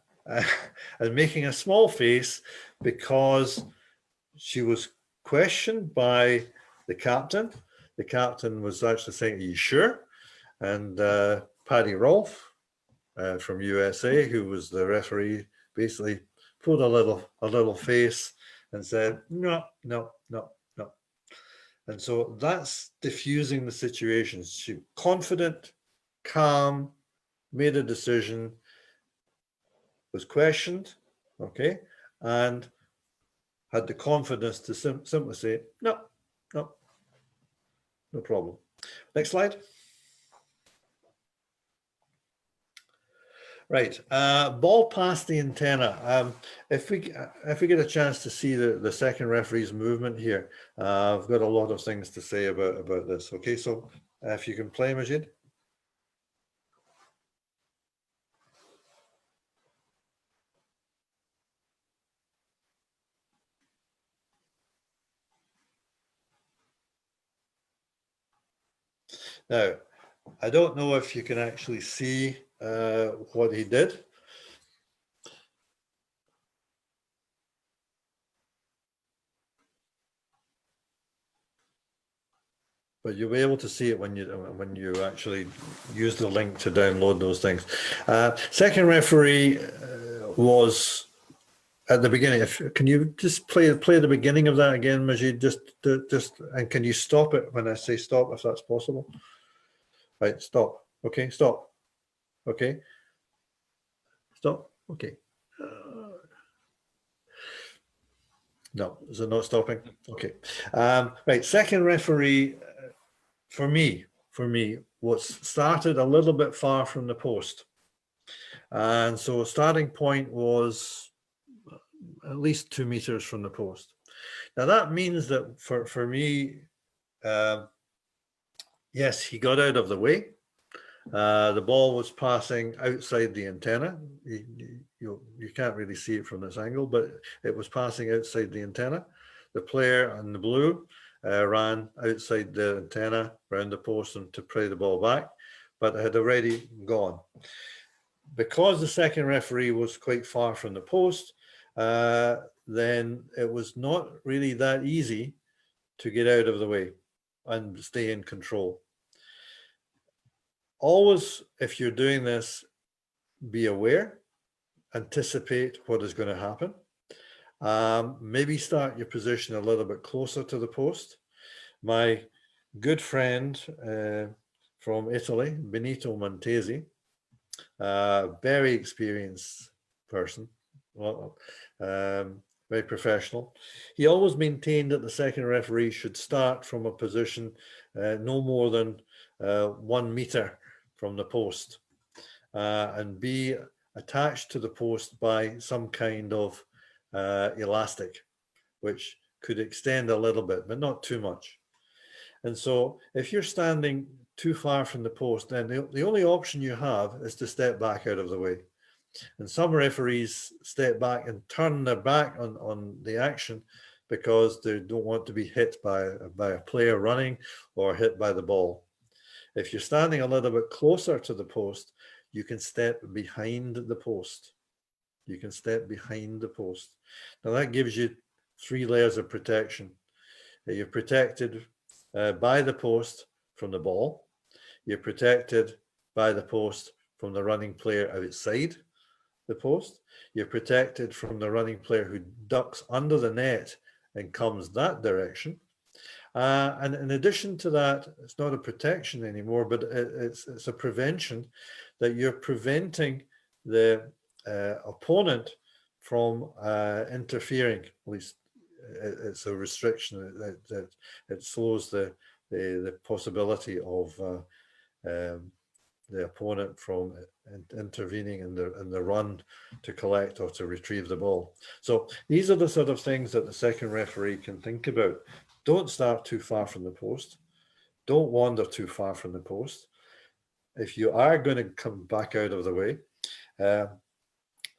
making a small face because she was questioned by the captain. The captain was actually saying, "Are you sure?" And Paddy Rolfe from USA, who was the referee, basically pulled a little face and said, "No, no, no, no." And so that's diffusing the situation. She confident, calm, made a decision, was questioned, okay, and had the confidence to simply say, no, no, no problem. Next slide. Right, ball past the antenna. If we get a chance to see the second referee's movement here, I've got a lot of things to say about this. Okay, so if you can play, Majid. Now, I don't know if you can actually see what he did. But you'll be able to see it when you actually use the link to download those things. Second referee was at the beginning. Can you just play the beginning of that again, Majid? Just and can you stop it when I say stop, if that's possible? Right, stop. Okay, stop. Okay, stop. Okay. No, is it not stopping? Okay. Right, second referee, for me, was started a little bit far from the post. And so starting point was at least 2 meters from the post. Now that means that for me, yes, he got out of the way. The ball was passing outside the antenna. You can't really see it from this angle, but it was passing outside the antenna. The player in the blue ran outside the antenna, around the post, and to play the ball back, but it had already gone. Because the second referee was quite far from the post, then it was not really that easy to get out of the way and stay in control. Always, if you're doing this, be aware, anticipate what is going to happen. Maybe start your position a little bit closer to the post. My good friend from Italy, Benito Montesi, very experienced person, very professional. He always maintained that the second referee should start from a position no more than 1 meter from the post and be attached to the post by some kind of elastic, which could extend a little bit, but not too much. And so if you're standing too far from the post, then the only option you have is to step back out of the way. And some referees step back and turn their back on the action because they don't want to be hit by a player running or hit by the ball. If you're standing a little bit closer to the post, you can step behind the post. You can step behind the post. Now that gives you 3 layers of protection. You're protected by the post from the ball. You're protected by the post from the running player outside the post. You're protected from the running player who ducks under the net and comes that direction. And in addition to that, it's not a protection anymore, but it's a prevention, that you're preventing the opponent from interfering. At least it's a restriction that it slows the possibility of the opponent from intervening in the run to collect or to retrieve the ball. So these are the sort of things that the second referee can think about. Don't start too far from the post. Don't wander too far from the post. If you are going to come back out of the way,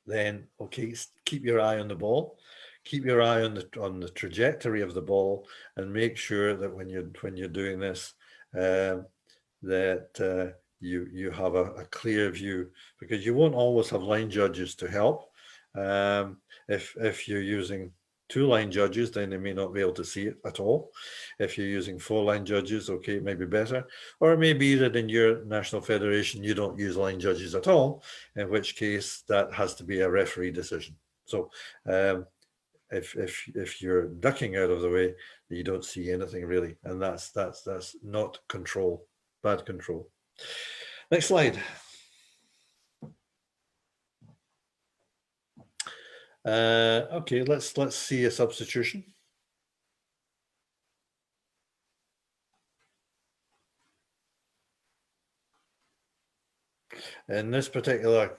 then okay, keep your eye on the ball. Keep your eye on the trajectory of the ball, and make sure that when you're doing this, that you have a clear view, because you won't always have line judges to help. If you're using 2 line judges, then they may not be able to see it at all. If you're using 4 line judges, okay, it may be better. Or it may be that in your national federation, you don't use line judges at all, in which case that has to be a referee decision. So if you're ducking out of the way, you don't see anything really. And that's not control, bad control. Next slide. Okay, let's see a substitution. In this particular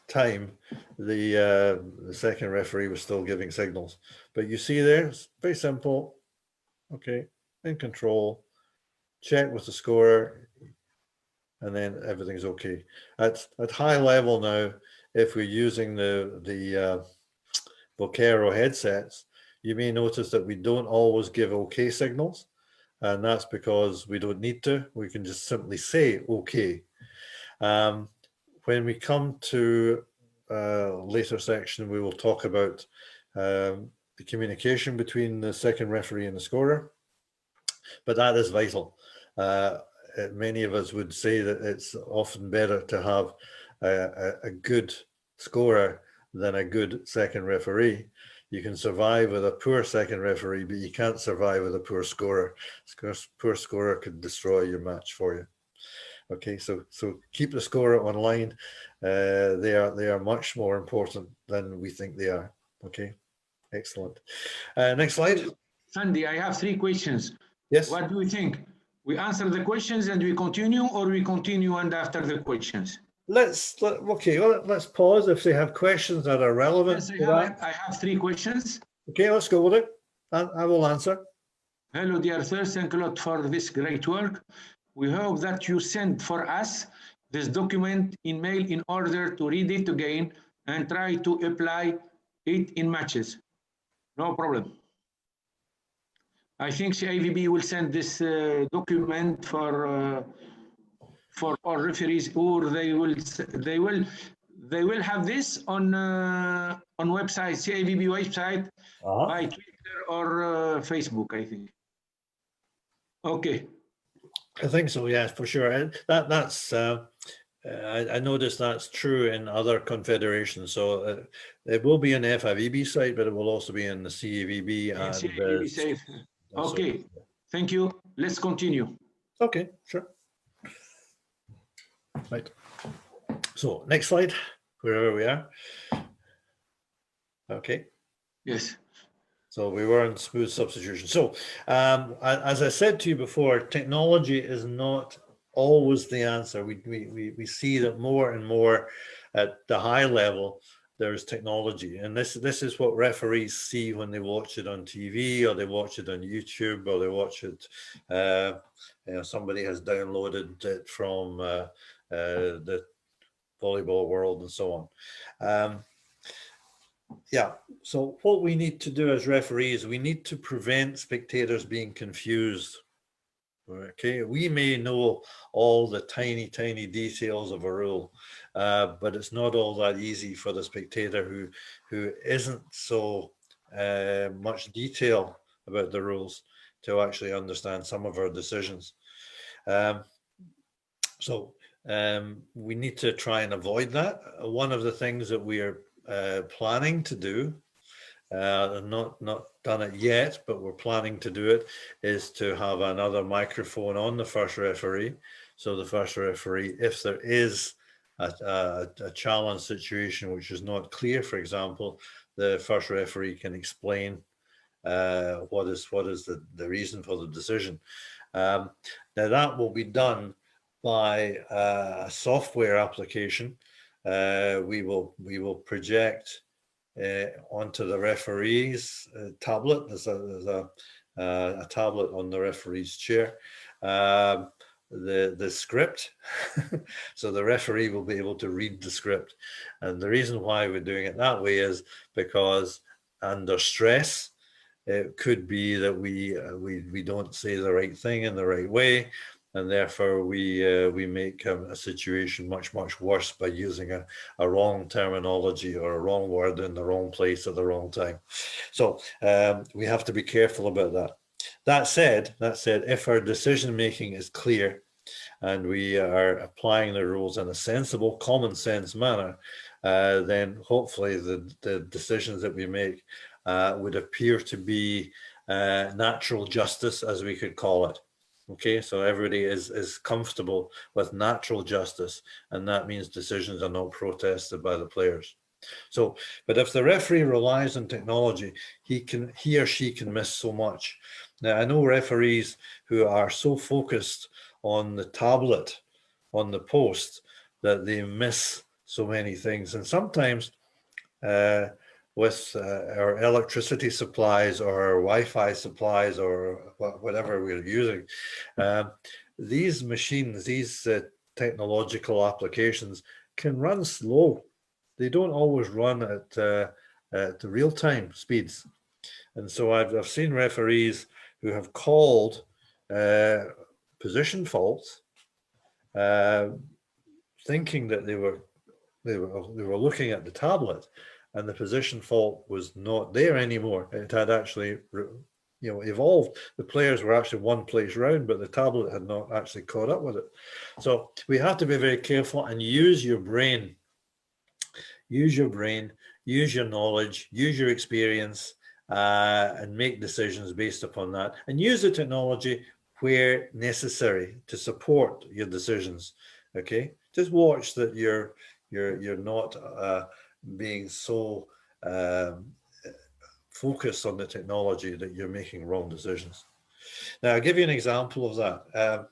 time, the second referee was still giving signals, but you see there, it's very simple. Okay, in control, check with the scorer, and then everything's okay. At high level now, if we're using the Vocero headsets, you may notice that we don't always give okay signals, and that's because we don't need to. We can just simply say okay. When we come to a later section, we will talk about the communication between the second referee and the scorer, but that is vital. Many of us would say that it's often better to have a good scorer than a good second referee. You can survive with a poor second referee, but you can't survive with a poor scorer. Poor scorer could destroy your match for you. Okay, so keep the scorer online. They are much more important than we think they are. Okay. Excellent. Next slide. Sandy, I have 3 questions. Yes. What do you think? We answer the questions and we continue, or we continue and after the questions? Okay, well, let's pause if they have questions that are relevant. Yes, I have 3 questions. Okay, let's go with it. I will answer. Hello, dear sir. Thank you a lot for this great work. We hope that you send for us this document in mail in order to read it again and try to apply it in matches. No problem. I think CAVB will send this document for all referees, or they will have this on website, CAVB website, by Twitter or Facebook, I think. Okay. I think so, yes, for sure. And that's I noticed that's true in other confederations. So it will be on the FIVB site, but it will also be in the CAVB. And CAVB safe. Okay, thank you. Let's continue. Okay, sure. Right. So next slide, wherever we are. Okay. Yes. So we were in smooth substitution. So as I said to you before, technology is not always the answer. We see that more and more at the high level, there's technology. And this is what referees see when they watch it on TV, or they watch it on YouTube, or they watch it, somebody has downloaded it from the volleyball world and so on. Yeah, so what we need to do as referees, we need to prevent spectators being confused. Okay, we may know all the tiny details of a rule, but it's not all that easy for the spectator who isn't so much detail about the rules to actually understand some of our decisions. So we need to try and avoid that. One of the things that we are planning to do, not done it yet, but we're planning to do it, is to have another microphone on the first referee. So the first referee, if there is a challenge situation which is not clear, for example, the first referee can explain what is the reason for the decision. Now that will be done by a software application. We will project onto the referee's tablet. There's a tablet on the referee's chair. The script, so the referee will be able to read the script. And the reason why we're doing it that way is because under stress, it could be that we don't say the right thing in the right way, and therefore we make a situation much worse by using a wrong terminology or a wrong word in the wrong place at the wrong time. So we have to be careful about that. That said, if our decision making is clear and we are applying the rules in a sensible, common sense manner, then hopefully the decisions that we make would appear to be natural justice, as we could call it. Okay, so everybody is comfortable with natural justice, and that means decisions are not protested by the players. So, but if the referee relies on technology, he or she can miss so much. Now, I know referees who are so focused on the tablet, on the post, that they miss so many things. And sometimes with our electricity supplies or our Wi-Fi supplies or whatever we're using, these machines, these technological applications can run slow. They don't always run at real-time speeds. And so I've seen referees who have called position faults, thinking that they were looking at the tablet, and the position fault was not there anymore. It had actually, evolved. The players were actually one place round, but the tablet had not actually caught up with it. So we have to be very careful and use your brain. Use your brain, use your knowledge, use your experience, and make decisions based upon that. And use the technology where necessary to support your decisions. Okay, just watch that you're not being so focus on the technology that you're making wrong decisions. Now, I'll give you an example of that.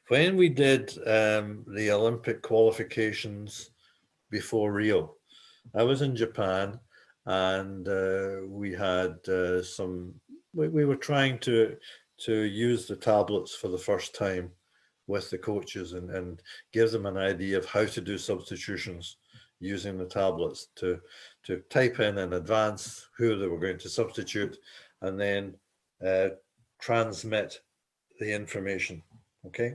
When we did the Olympic qualifications before Rio, I was in Japan, and we had we were trying to use the tablets for the first time with the coaches and give them an idea of how to do substitutions using the tablets to type in advance who they were going to substitute, and then transmit the information. Okay.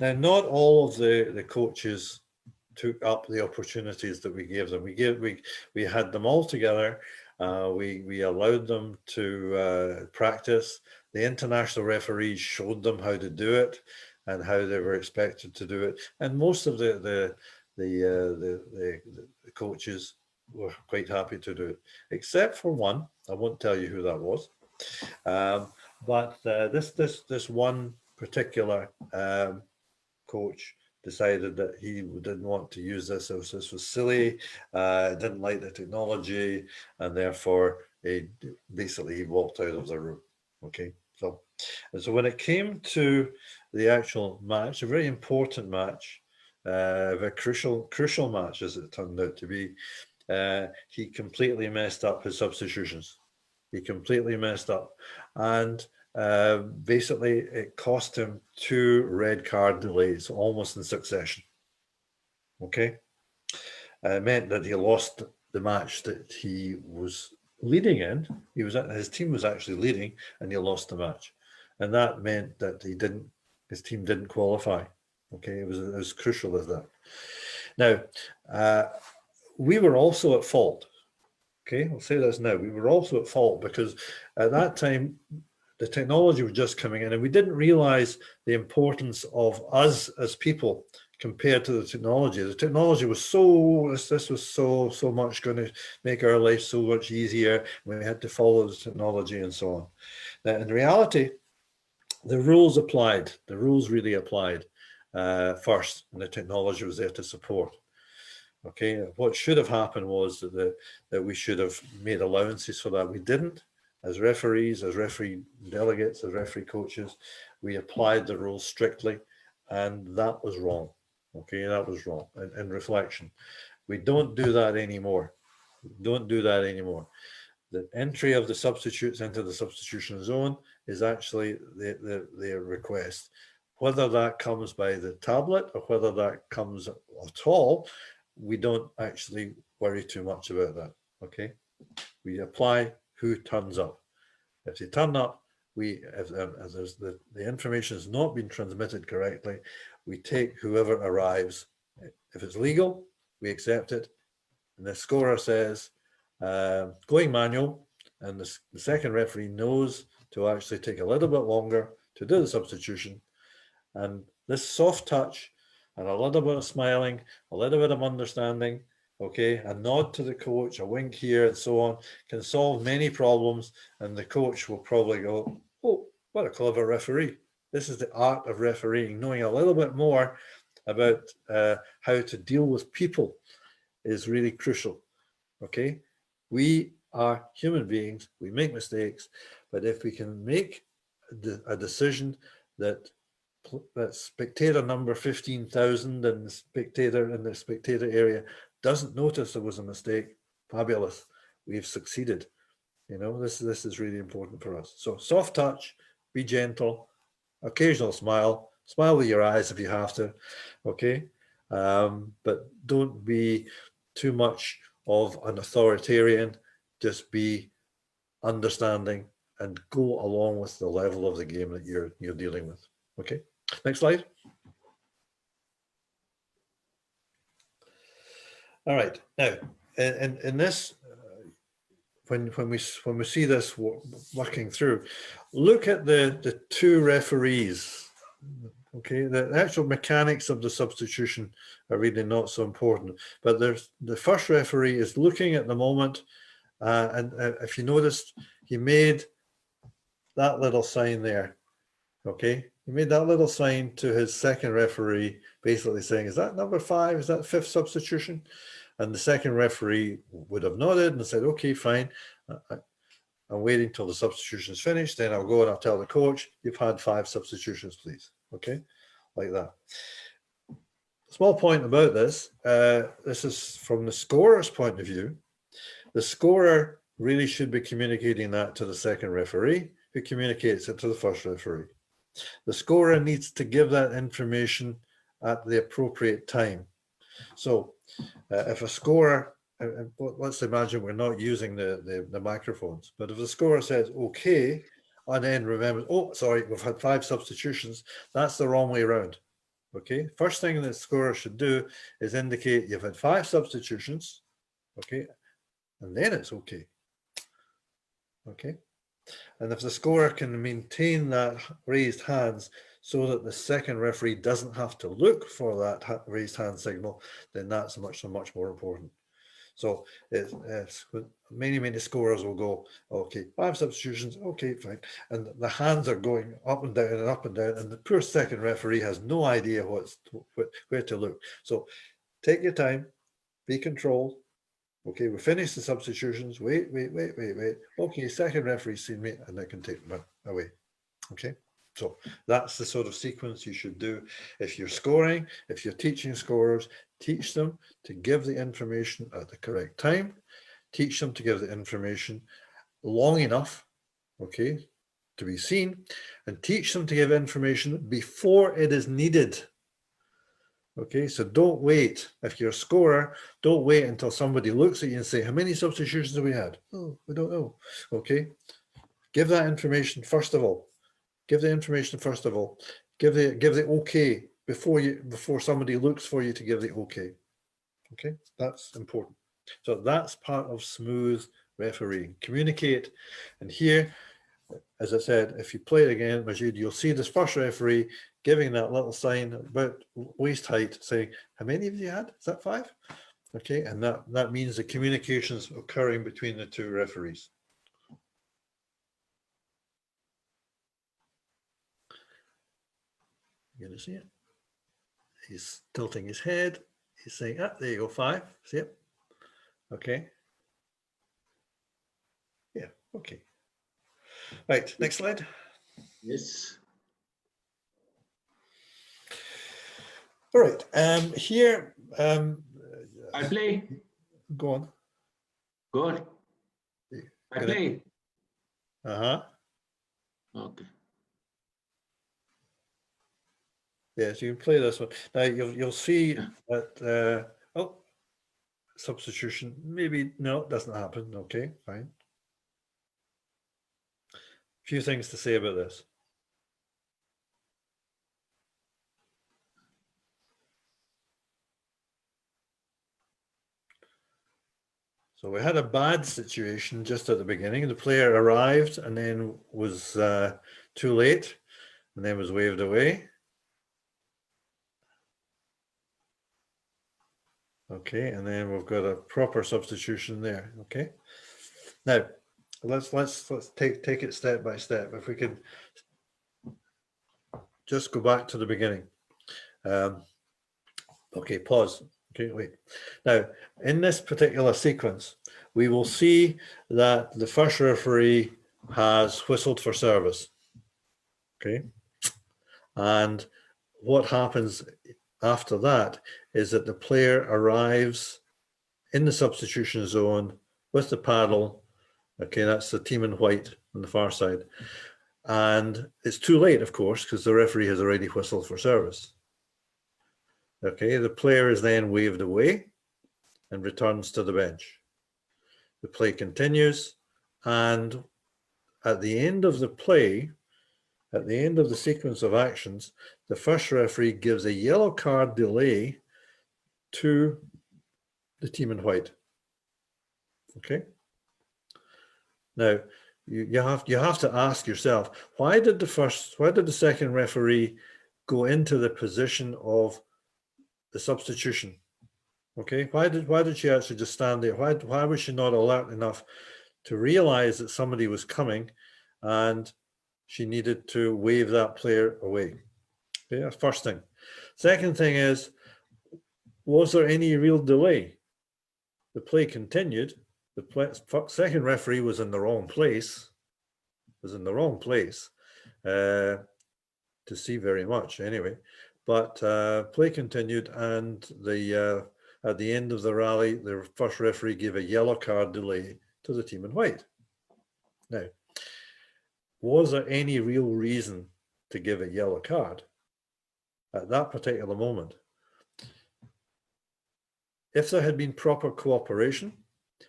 Now, not all of the coaches took up the opportunities that we gave them. We had them all together. We allowed them to practice. The international referees showed them how to do it and how they were expected to do it. And most of the coaches were quite happy to do it, except for one. I won't tell you who that was. But this one particular coach decided that he didn't want to use this. This was silly, didn't like the technology, and therefore he walked out of the room. Okay, so when it came to the actual match, a very important match, a very crucial match as it turned out to be, he completely messed up his substitutions. He completely messed up, and basically it cost him 2 red card delays almost in succession. Okay, it meant that he lost the match that he was leading in. His team was actually leading, and he lost the match, and that meant that his team didn't qualify. Okay, it was as crucial as that. Now, we were also at fault. Okay, I'll say this now. We were also at fault because at that time, the technology was just coming in, and we didn't realize the importance of us as people compared to the technology. The technology was this was so much going to make our life so much easier. We had to follow the technology and so on. Now, in reality, the rules applied. The rules really applied first, and the technology was there to support. Okay, what should have happened was that we should have made allowances for that. We didn't. As referees, as referee delegates, as referee coaches, we applied the rules strictly, and that was wrong. Okay, that was wrong. In reflection, we don't do that anymore. Don't do that anymore. The entry of the substitutes into the substitution zone is actually their request. Whether that comes by the tablet or whether that comes at all, we don't actually worry too much about that. Okay, we apply who turns up. If they turn up, if the information has not been transmitted correctly, we take whoever arrives. If it's legal, we accept it. And the scorer says, going manual, and the second referee knows to actually take a little bit longer to do the substitution. And this soft touch and a little bit of smiling, a little bit of understanding, okay, a nod to the coach, a wink here and so on, can solve many problems, and the coach will probably go, oh, what a clever referee. This is the art of refereeing. Knowing a little bit more about how to deal with people is really crucial, okay? We are human beings, we make mistakes, but if we can make a decision that spectator number 15,000 and the spectator area doesn't notice there was a mistake, fabulous, we've succeeded. You know, this is really important for us. So soft touch, be gentle, occasional smile with your eyes if you have to, okay? But don't be too much of an authoritarian, just be understanding and go along with the level of the game that you're dealing with, okay? Next slide. All right, now in this, when we see this working through, look at the 2 referees. Okay, the actual mechanics of the substitution are really not so important, but the first referee is looking at the moment, and if you noticed, he made that little sign there. Okay, he made that little sign to his second referee, basically saying, is that number 5? Is that 5th substitution? And the second referee would have nodded and said, okay, fine. I'm waiting till the substitution is finished. Then I'll go and I'll tell the coach, you've had 5 substitutions, please. Okay, like that. Small point about this. This is from the scorer's point of view. The scorer really should be communicating that to the second referee, who communicates it to the first referee. The scorer needs to give that information at the appropriate time. So if a scorer, let's imagine we're not using the microphones, but if the scorer says, okay, and then remembers, oh, sorry, we've had 5 substitutions, that's the wrong way around. Okay, first thing the scorer should do is indicate you've had 5 substitutions, okay, and then it's okay. Okay, and if the scorer can maintain that raised hands so that the second referee doesn't have to look for that raised hand signal, then that's much more important. So it's many scorers will go, okay, 5 substitutions, okay, fine, and the hands are going up and down and up and down, and the poor second referee has no idea where to look. So take your time, be controlled. Okay, we finished the substitutions. Wait. Okay, second referee seen me, and I can take them away. Okay, so that's the sort of sequence you should do if you're scoring. If you're teaching scorers, teach them to give the information at the correct time. Teach them to give the information long enough, okay, to be seen, and teach them to give information before it is needed. Okay, so don't wait. If you're a scorer, don't wait until somebody looks at you and say, how many substitutions have we had? Oh, we don't know. Okay, give that information first of all. Give the information first of all. Give the okay before somebody looks for you to give the okay. Okay, that's important. So that's part of smooth refereeing. Communicate. And here, as I said, if you play it again, Majid, you'll see this first referee giving that little sign about waist height, saying, how many have you had? Is that 5? Okay, and that means the communications occurring between the 2 referees. You're going to see it. He's tilting his head. He's saying, ah, there you go, 5. See it? Okay. Yeah, okay. Right, next slide. Yes. All right, here. I play. Go on. Go on. I play. Uh-huh. Okay. Yes, you can play this one. Now you'll see that oh, substitution. Maybe no, it doesn't happen. Okay, fine. A few things to say about this. So we had a bad situation just at the beginning. The player arrived and then was too late and then was waved away. Okay, and then we've got a proper substitution there. Okay. Now let's take it step by step. If we can just go back to the beginning. Okay, pause. Okay, wait. Now, in this particular sequence, we will see that the first referee has whistled for service. Okay. And what happens after that is that the player arrives in the substitution zone with the paddle. Okay, that's the team in white on the far side. And it's too late, of course, because the referee has already whistled for service. Okay, the player is then waved away and returns to the bench. The play continues, and at the end of the play, at the end of the sequence of actions, the first referee gives a yellow card delay to the team in white. Okay. Now you have to ask yourself, why did the second referee go into the position of the substitution? Okay, why did she actually just stand there? Why was she not alert enough to realize that somebody was coming and she needed to wave that player away? Okay, that's first thing. Second thing is, was there any real delay? the play continued. Second referee was in the wrong place, to see very much anyway. But play continued, and at the end of the rally, the first referee gave a yellow card delay to the team in white. Now, was there any real reason to give a yellow card at that particular moment? If there had been proper cooperation,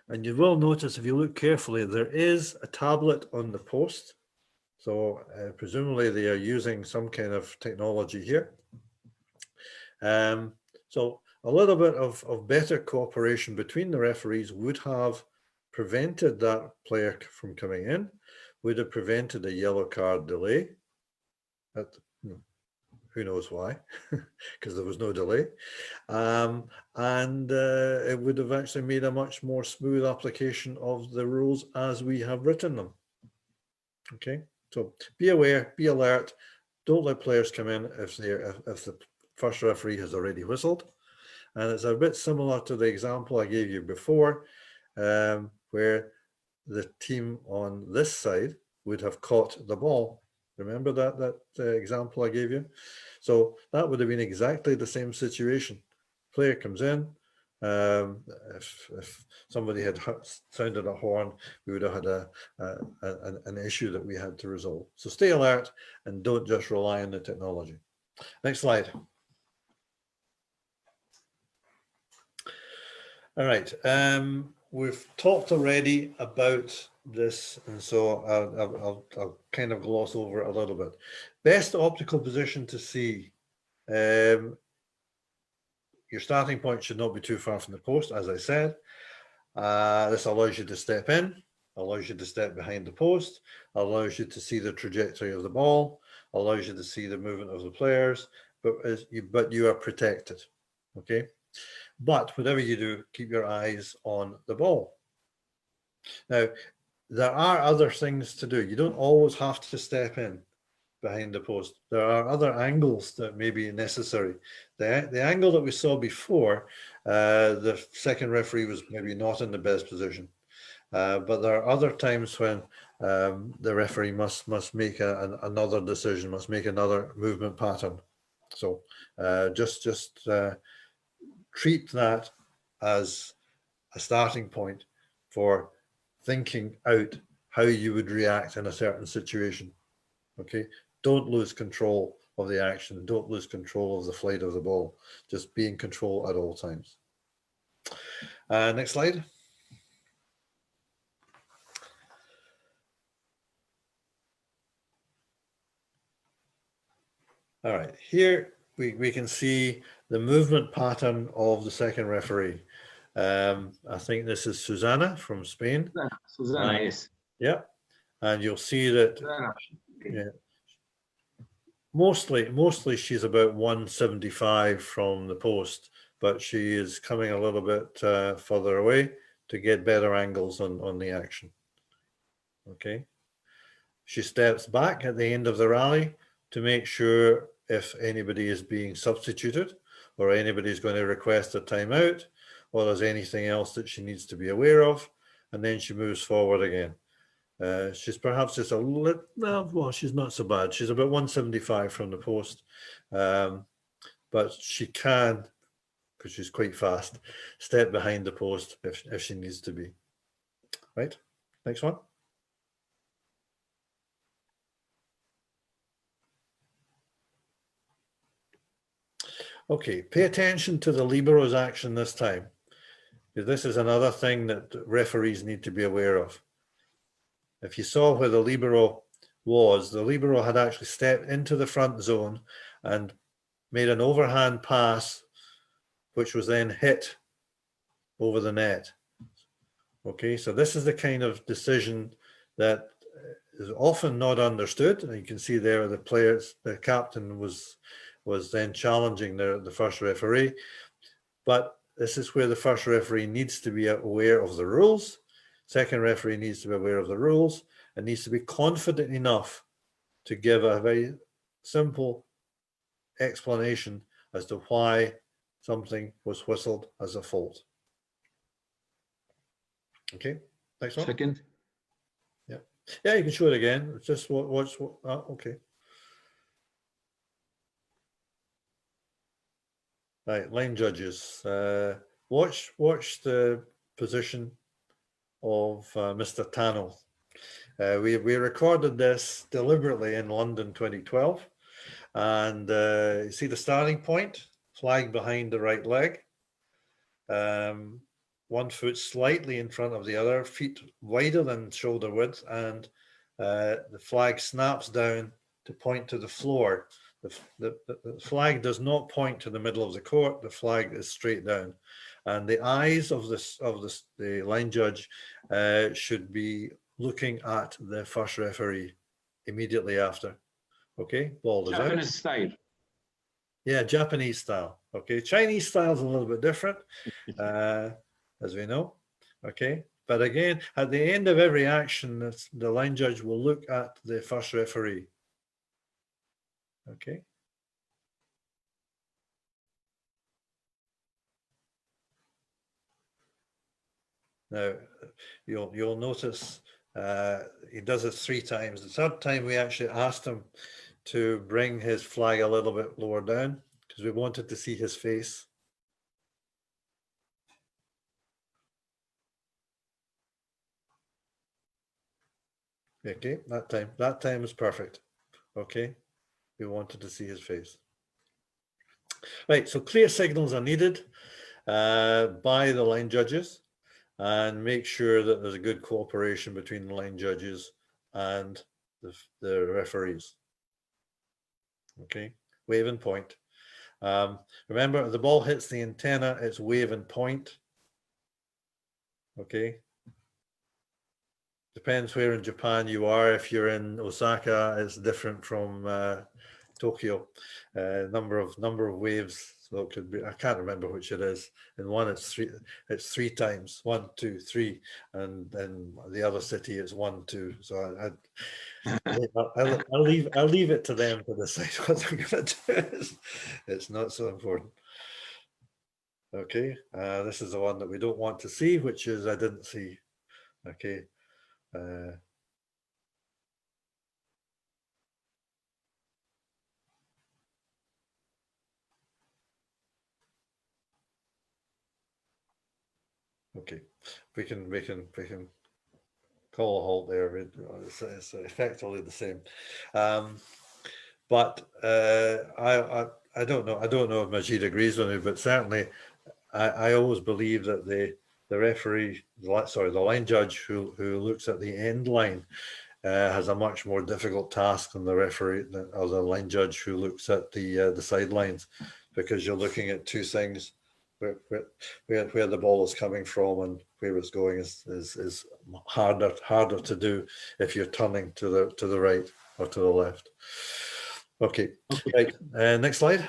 and you will notice if you look carefully, there is a tablet on the post. So presumably they are using some kind of technology here. So a little bit of better cooperation between the referees would have prevented that player from coming in, would have prevented a yellow card delay. Who knows why, because there was no delay. And it would have actually made a much more smooth application of the rules as we have written them. Okay, so be aware, be alert. Don't let players come in if the first referee has already whistled. And it's a bit similar to the example I gave you before, where the team on this side would have caught the ball. Remember that example I gave you? So that would have been exactly the same situation. Player comes in. If somebody had sounded a horn, we would have had an issue that we had to resolve. So stay alert and don't just rely on the technology. Next slide. All right. We've talked already about this, and so I'll kind of gloss over it a little bit. Best optical position to see. Your starting point should not be too far from the post, as I said. This allows you to step in, allows you to step behind the post, allows you to see the trajectory of the ball, allows you to see the movement of the players, but you are protected, okay? But whatever you do, keep your eyes on the ball. Now, there are other things to do. You don't always have to step in behind the post. There are other angles that may be necessary. The angle that we saw before, the second referee was maybe not in the best position. But there are other times when the referee must make another decision, must make another movement pattern. So just treat that as a starting point for thinking out how you would react in a certain situation. Okay, don't lose control of the action. Don't lose control of the flight of the ball. Just be in control at all times. Next slide. All right, here we can see the movement pattern of the second referee. I think this is Susanna from Spain. Susanna, yes. Yeah, and you'll see that yeah, mostly she's about 175 from the post, but she is coming a little bit further away to get better angles on the action. Okay, she steps back at the end of the rally to make sure if anybody is being substituted or anybody is going to request a timeout or there's anything else that she needs to be aware of, and then she moves forward again. She's perhaps just a little, well, she's not so bad. She's about 175 from the post, but she can, because she's quite fast, step behind the post if she needs to be. Right, next one. Okay, pay attention to the libero's action this time, because this is another thing that referees need to be aware of. If you saw where the libero was, the libero had actually stepped into the front zone and made an overhand pass, which was then hit over the net. Okay, so this is the kind of decision that is often not understood. And you can see there the captain was then challenging the first referee. But this is where the first referee needs to be aware of the rules. Second referee needs to be aware of the rules and needs to be confident enough to give a very simple explanation as to why something was whistled as a fault. Okay, next one. Second. Yeah, you can show it again. Just watch. Okay. Right, line judges. Watch the position of Mr. Tannell. We recorded this deliberately in London 2012, and you see the starting point, flag behind the right leg, 1 foot slightly in front of the other, feet wider than shoulder width, and the flag snaps down to point to the floor. The flag does not point to the middle of the court. The flag is straight down, and the eyes of the line judge should be looking at the first referee immediately after. Okay, ball is out. Japanese style. Yeah, Japanese style. Okay, Chinese style is a little bit different, as we know. Okay, but again, at the end of every action, the line judge will look at the first referee. Okay. Now, you'll notice he does it 3 times. The third time we actually asked him to bring his flag a little bit lower down because we wanted to see his face. Okay, that time was perfect. Okay, we wanted to see his face. Right, so clear signals are needed by the line judges, and make sure that there's a good cooperation between the line judges and the referees. Okay, wave and point. Remember, if the ball hits the antenna, it's wave and point. Okay. Depends where in Japan you are. If you're in Osaka, it's different from Tokyo. Number of waves. So it could be, I can't remember which it is. In one, it's three times, 1, 2, 3, and then the other city is 1, 2. So I'll leave it to them to decide what they're going to do. It's not so important. Okay, this is the one that we don't want to see, which is I didn't see. Okay. Okay, we can call a halt there. It's effectively the same, but I don't know. I don't know if Majid agrees with me, but certainly I always believe that the referee, sorry, the line judge who looks at the end line has a much more difficult task than the referee or the line judge who looks at the sidelines, because you're looking at 2 things. Where the ball is coming from and where it's going is harder to do if you're turning to the right or to the left. Okay. Right. Next slide.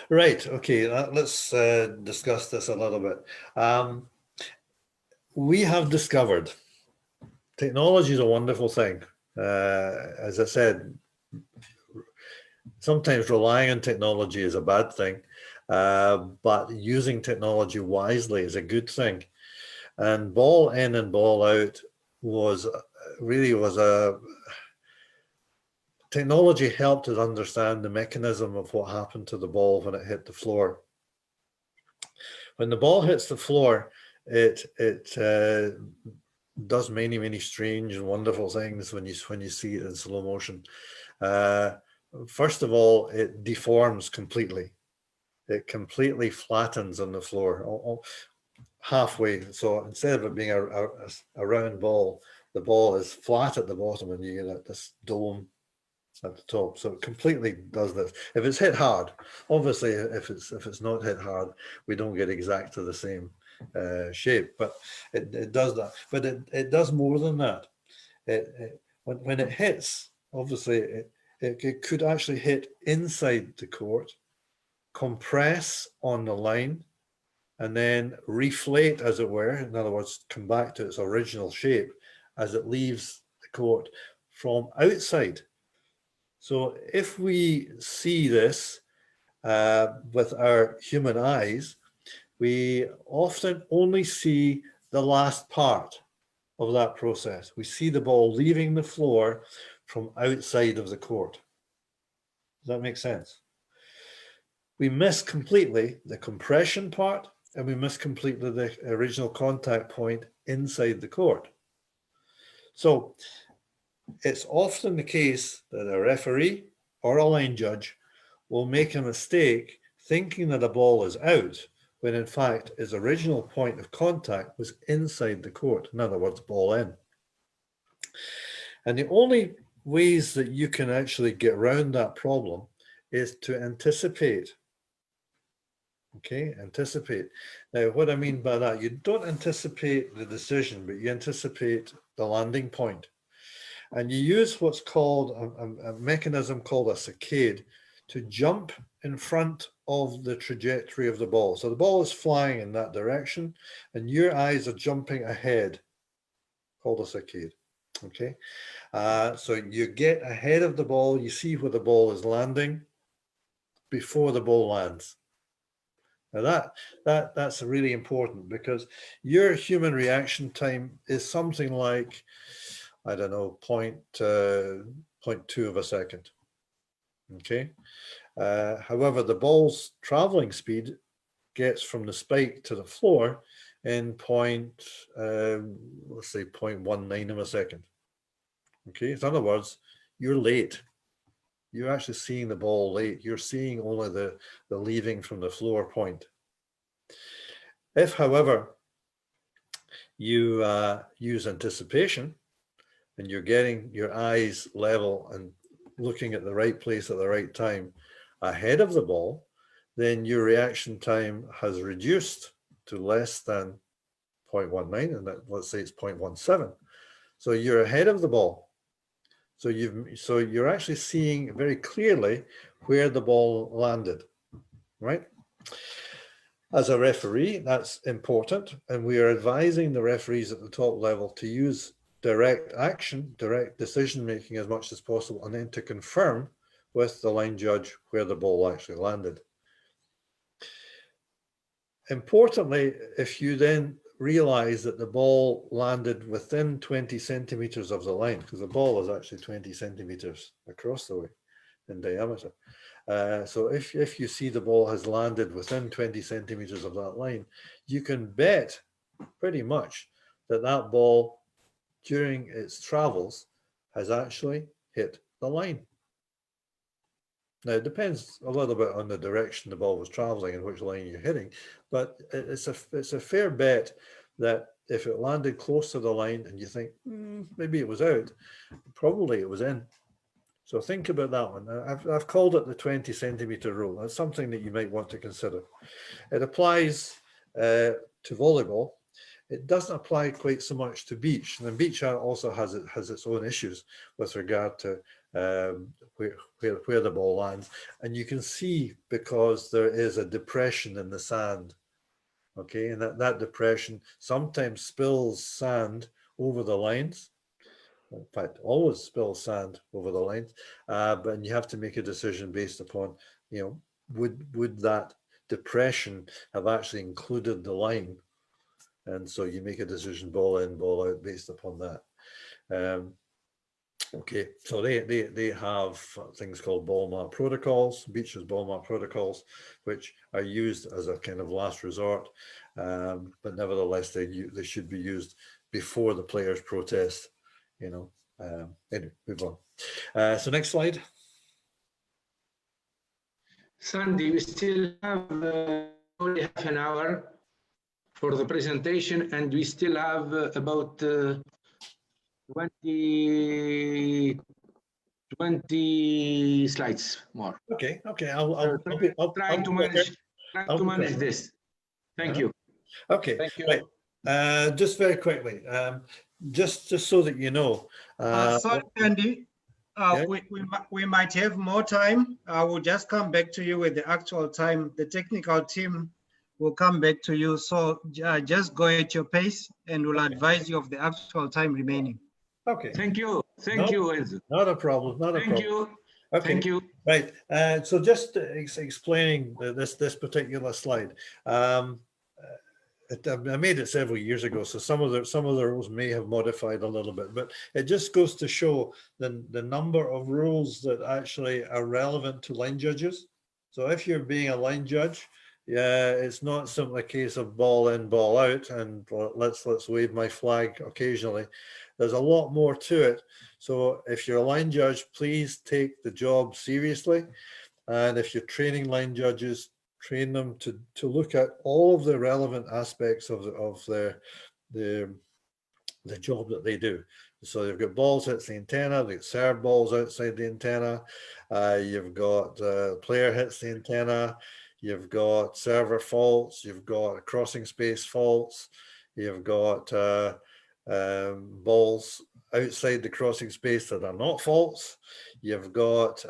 Right. Okay. Let's discuss this a little bit. We have discovered technology is a wonderful thing. As I said, sometimes relying on technology is a bad thing, but using technology wisely is a good thing. And ball in and ball out was a technology helped us understand the mechanism of what happened to the ball when it hit the floor. When the ball hits the floor, it does many strange and wonderful things when you see it in slow motion. First of all, it deforms completely. It completely flattens on the floor, halfway. So instead of it being a round ball, the ball is flat at the bottom and you get this dome at the top. So it completely does this. If it's hit hard, obviously, if it's not hit hard, we don't get exactly the same shape, but it does that. But it does more than that. When it hits, obviously, it could actually hit inside the court, compress on the line, and then reflate, as it were. In other words, come back to its original shape as it leaves the court from outside. So if we see this with our human eyes, we often only see the last part of that process. We see the ball leaving the floor from outside of the court. Does that make sense? We miss completely the compression part, and we miss completely the original contact point inside the court. So it's often the case that a referee or a line judge will make a mistake thinking that a ball is out, when in fact its original point of contact was inside the court. In other words, ball in. And the only ways that you can actually get around that problem is to anticipate. Okay, anticipate. Now, what I mean by that, you don't anticipate the decision, but you anticipate the landing point. And you use what's called a mechanism called a saccade to jump in front of the trajectory of the ball. So the ball is flying in that direction, and your eyes are jumping ahead, called a saccade. Okay, so you get ahead of the ball, you see where the ball is landing before the ball lands. Now that's really important, because your human reaction time is something like, I don't know, 0.2 of a second. Okay. However, the ball's traveling speed gets from the spike to the floor in let's say 0.19 of a second. Okay. In other words, you're late. You're actually seeing the ball late. You're seeing only the leaving from the floor point. If, however, you use anticipation, and you're getting your eyes level and looking at the right place at the right time ahead of the ball, then your reaction time has reduced to less than 0.19, and let's say it's 0.17. So you're ahead of the ball. So you're actually seeing very clearly where the ball landed, right? As a referee, that's important, and we are advising the referees at the top level to use direct action, direct decision making as much as possible, and then to confirm with the line judge where the ball actually landed. Importantly, if you then realize that the ball landed within 20 centimeters of the line, because the ball is actually 20 centimeters across the way in diameter. So if you see the ball has landed within 20 centimeters of that line, you can bet pretty much that that ball during its travels has actually hit the line. Now, it depends a little bit on the direction the ball was traveling and which line you're hitting, but it's a fair bet that if it landed close to the line and you think, maybe it was out, probably it was in. So think about that one. I've called it the 20 centimeter rule. That's something that you might want to consider. It applies to volleyball. It doesn't apply quite so much to beach. And then beach also has its own issues with regard to where the ball lands. And you can see because there is a depression in the sand. Okay, and that depression sometimes spills sand over the lines. In fact, always spills sand over the lines. But you have to make a decision based upon, would that depression have actually included the line? And so you make a decision, ball in, ball out, based upon that. Okay, so they have things called ball mark protocols, beaches ball mark protocols, which are used as a kind of last resort, but nevertheless they should be used before the players protest. Anyway, move on. So next slide. Sandy, we still have only half an hour for the presentation, and we still have about 20 slides more. Okay. I'll try to manage this. Thank you. Okay. Thank you. Right. Just very quickly, just so that you know. Sorry, Andy. Yeah? We might have more time. I will just come back to you with the actual time. The technical team will come back to you. So just go at your pace, and we'll advise you of the actual time remaining. Okay. Thank you. Thank you, Enzo. Not a problem. Not a problem. Thank you. Okay. Thank you. Right. So just explaining this particular slide. I made it several years ago, so some of the rules may have modified a little bit, but it just goes to show the number of rules that actually are relevant to line judges. So if you're being a line judge, yeah, it's not simply a case of ball in, ball out, and let's wave my flag occasionally. There's a lot more to it. So if you're a line judge, please take the job seriously. And if you're training line judges, train them to look at all of the relevant aspects of the job that they do. So you've got balls hits the antenna, they've got serve balls outside the antenna, you've got player hits the antenna, you've got server faults, you've got crossing space faults, you've got balls outside the crossing space that are not faults, you've got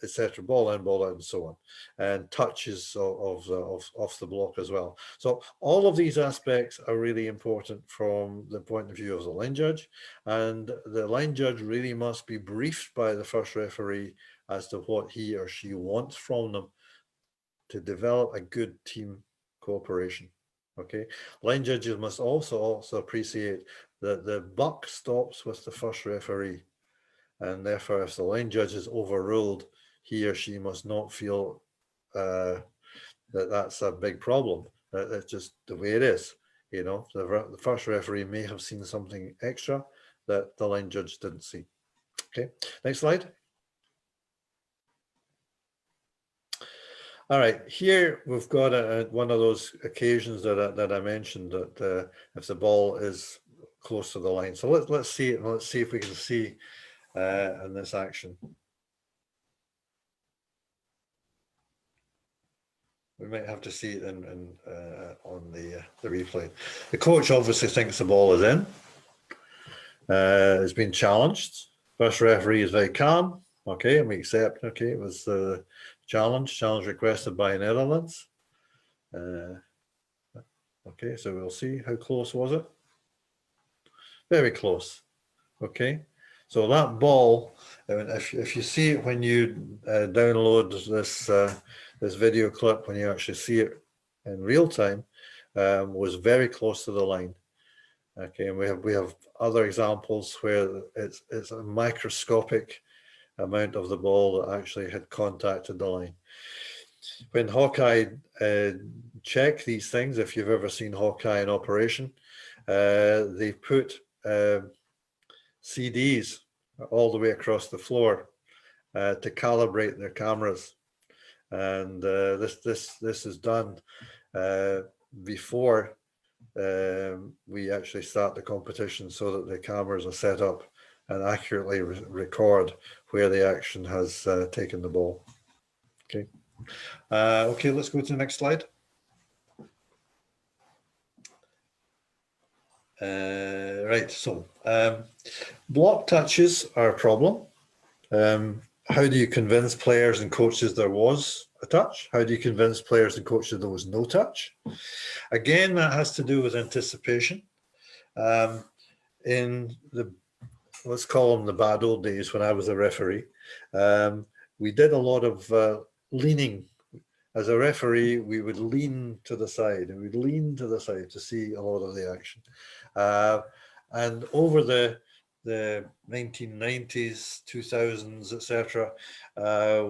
etc., ball in, ball out, and so on, and touches of the block as well. So all of these aspects are really important from the point of view of the line judge, and the line judge really must be briefed by the first referee as to what he or she wants from them to develop a good team cooperation. Okay, line judges must also appreciate that the buck stops with the first referee. And therefore, if the line judge is overruled, he or she must not feel that that's a big problem. That's just the way it is. You know, the first referee may have seen something extra that the line judge didn't see. Okay, next slide. All right, here we've got one of those occasions that I mentioned, that if the ball is close to the line. So let's see it, and let's see if we can see in this action. We might have to see it on the replay. The coach obviously thinks the ball is in. It's been challenged. First referee is very calm. Okay, and we accept. Okay, it was challenge requested by Netherlands. Okay, so we'll see. How close was it? Very close. Okay. So that ball, if you see it when you download this video clip, when you actually see it in real time, was very close to the line. Okay, and we have other examples where it's a microscopic amount of the ball that actually had contacted the line. When Hawkeye check these things, if you've ever seen Hawkeye in operation, they put CDs all the way across the floor to calibrate their cameras, and this is done before we actually start the competition, so that the cameras are set up and accurately record where the action has taken the ball. Okay. Okay, let's go to the next slide. Right, so block touches are a problem. How do you convince players and coaches there was a touch? How do you convince players and coaches there was no touch? Again, that has to do with anticipation. In the, let's call them the bad old days when I was a referee, we did a lot of leaning. As a referee, we would lean to the side, and we'd lean to the side to see a lot of the action. And over the 1990s, 2000s, etc.,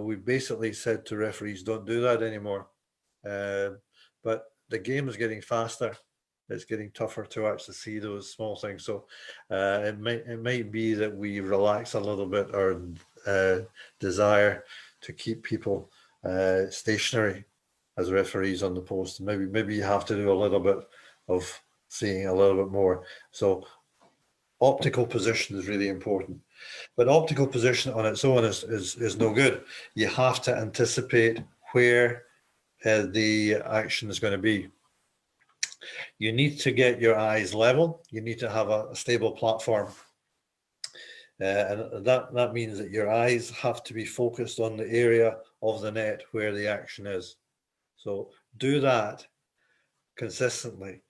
we basically said to referees, don't do that anymore. But the game is getting faster. It's getting tougher to actually see those small things. So it might be that we relax a little bit our desire to keep people stationary as referees on the post. Maybe you have to do a little bit of seeing a little bit more. So optical position is really important, but optical position on its own is no good. You have to anticipate where the action is going to be. You need to get your eyes level. You need to have a stable platform. And that means that your eyes have to be focused on the area of the net where the action is. So do that consistently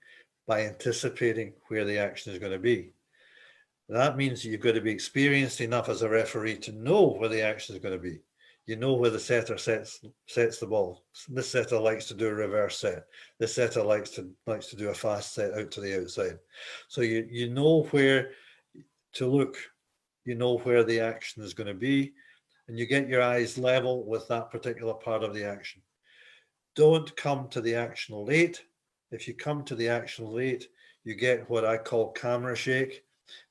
by anticipating where the action is going to be. That means you've got to be experienced enough as a referee to know where the action is going to be. You know where the setter sets the ball. This setter likes to do a reverse set. This setter likes to do a fast set out to the outside. So you know where to look. You know where the action is going to be, and you get your eyes level with that particular part of the action. Don't come to the action late. If you come to the action late, you get what I call camera shake,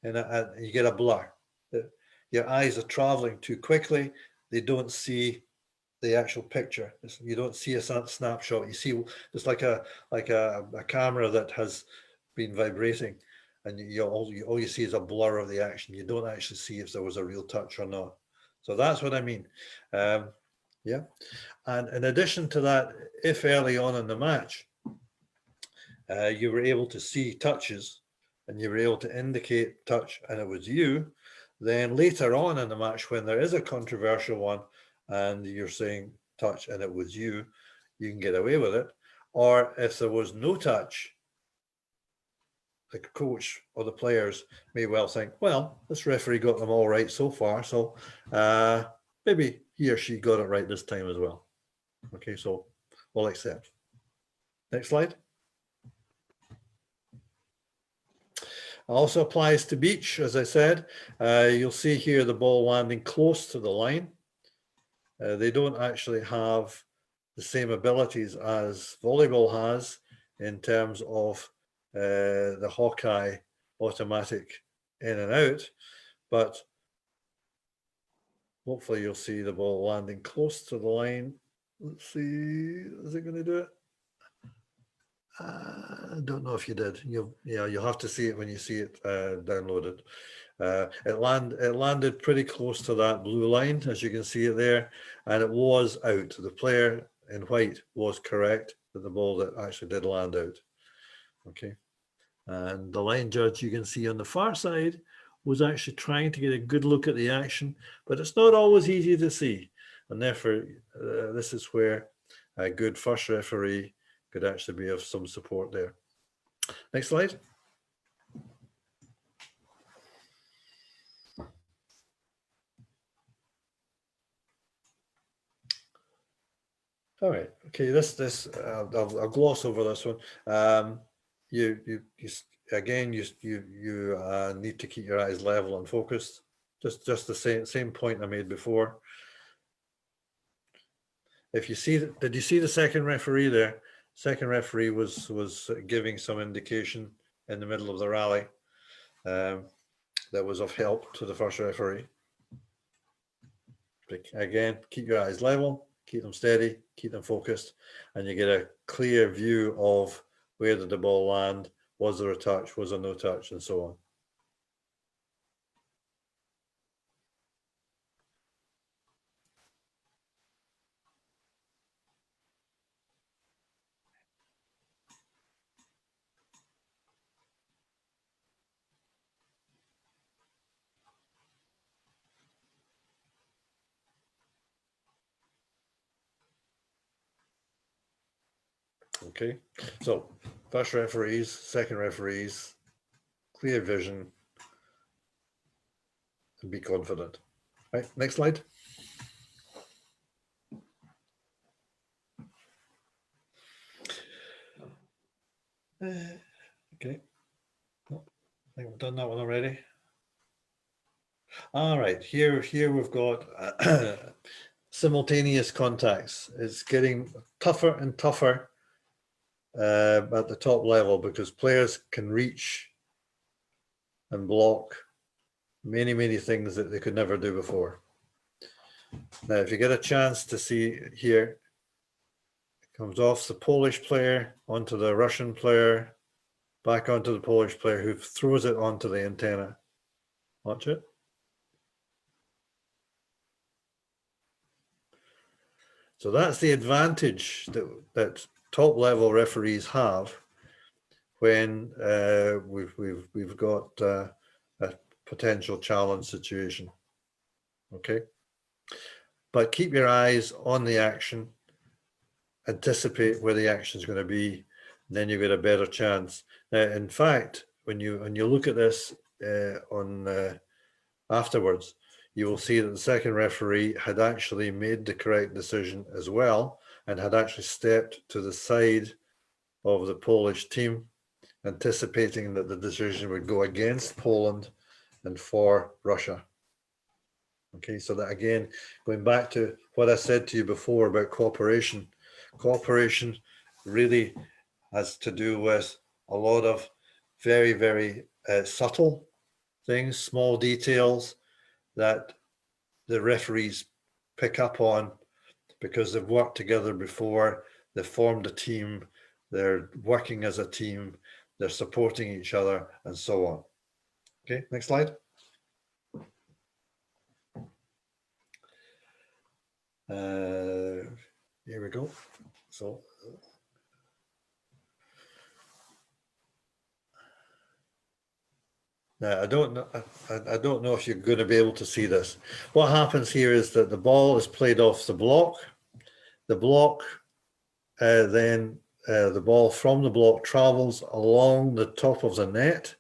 and you get a blur. Your eyes are traveling too quickly. They don't see the actual picture. You don't see a snapshot. You see it's like a camera that has been vibrating, and all you see is a blur of the action. You don't actually see if there was a real touch or not. So that's what I mean. Yeah. And in addition to that, if early on in the match you were able to see touches and you were able to indicate touch and it was you, then later on in the match, when there is a controversial one and you're saying touch and it was you, you can get away with it. Or if there was no touch, the coach or the players may well think, well, this referee got them all right so far, so maybe he or she got it right this time as well. Okay, so we'll accept. Next slide. Also applies to beach, as I said. You'll see here the ball landing close to the line. They don't actually have the same abilities as volleyball has in terms of the Hawkeye automatic in and out, but hopefully you'll see the ball landing close to the line. Let's see, is it going to do it? I don't know if you did. You'll have to see it when you see it downloaded. It landed pretty close to that blue line, as you can see it there, and it was out. The player in white was correct that the ball that actually did land out. Okay, and the line judge you can see on the far side was actually trying to get a good look at the action, but it's not always easy to see, and therefore this is where a good first referee could actually be of some support there. Next slide. All right. Okay. I'll gloss over this one. You need to keep your eyes level and focused. Just the same point I made before. If you see, did you see the second referee there? Second referee was giving some indication in the middle of the rally that was of help to the first referee. Again, keep your eyes level, keep them steady, keep them focused, and you get a clear view of where did the ball land, was there a touch, was there no touch, and so on. Okay, so first referees, second referees, clear vision, and be confident. Right, next slide. Okay, I think we've done that one already. All right, here we've got simultaneous contacts. It's getting tougher and tougher at the top level because players can reach and block many things that they could never do before. Now, if you get a chance to see here, it comes off the Polish player onto the Russian player, back onto the Polish player who throws it onto the antenna. Watch it. So that's the advantage that top level referees have when we've got a potential challenge situation. Okay, but keep your eyes on the action, anticipate where the action is going to be, and then you get a better chance. Now, in fact, when you look at this, afterwards, you will see that the second referee had actually made the correct decision as well, and had actually stepped to the side of the Polish team, anticipating that the decision would go against Poland and for Russia. Okay, so that again, going back to what I said to you before about cooperation, cooperation really has to do with a lot of very, very subtle things, small details that the referees pick up on because they've worked together before, they've formed a team, they're working as a team, they're supporting each other, and so on. Okay, next slide. Here we go. So now I don't know if you're going to be able to see this. What happens here is that the ball is played off the block. The block, then the ball from the block travels along the top of the net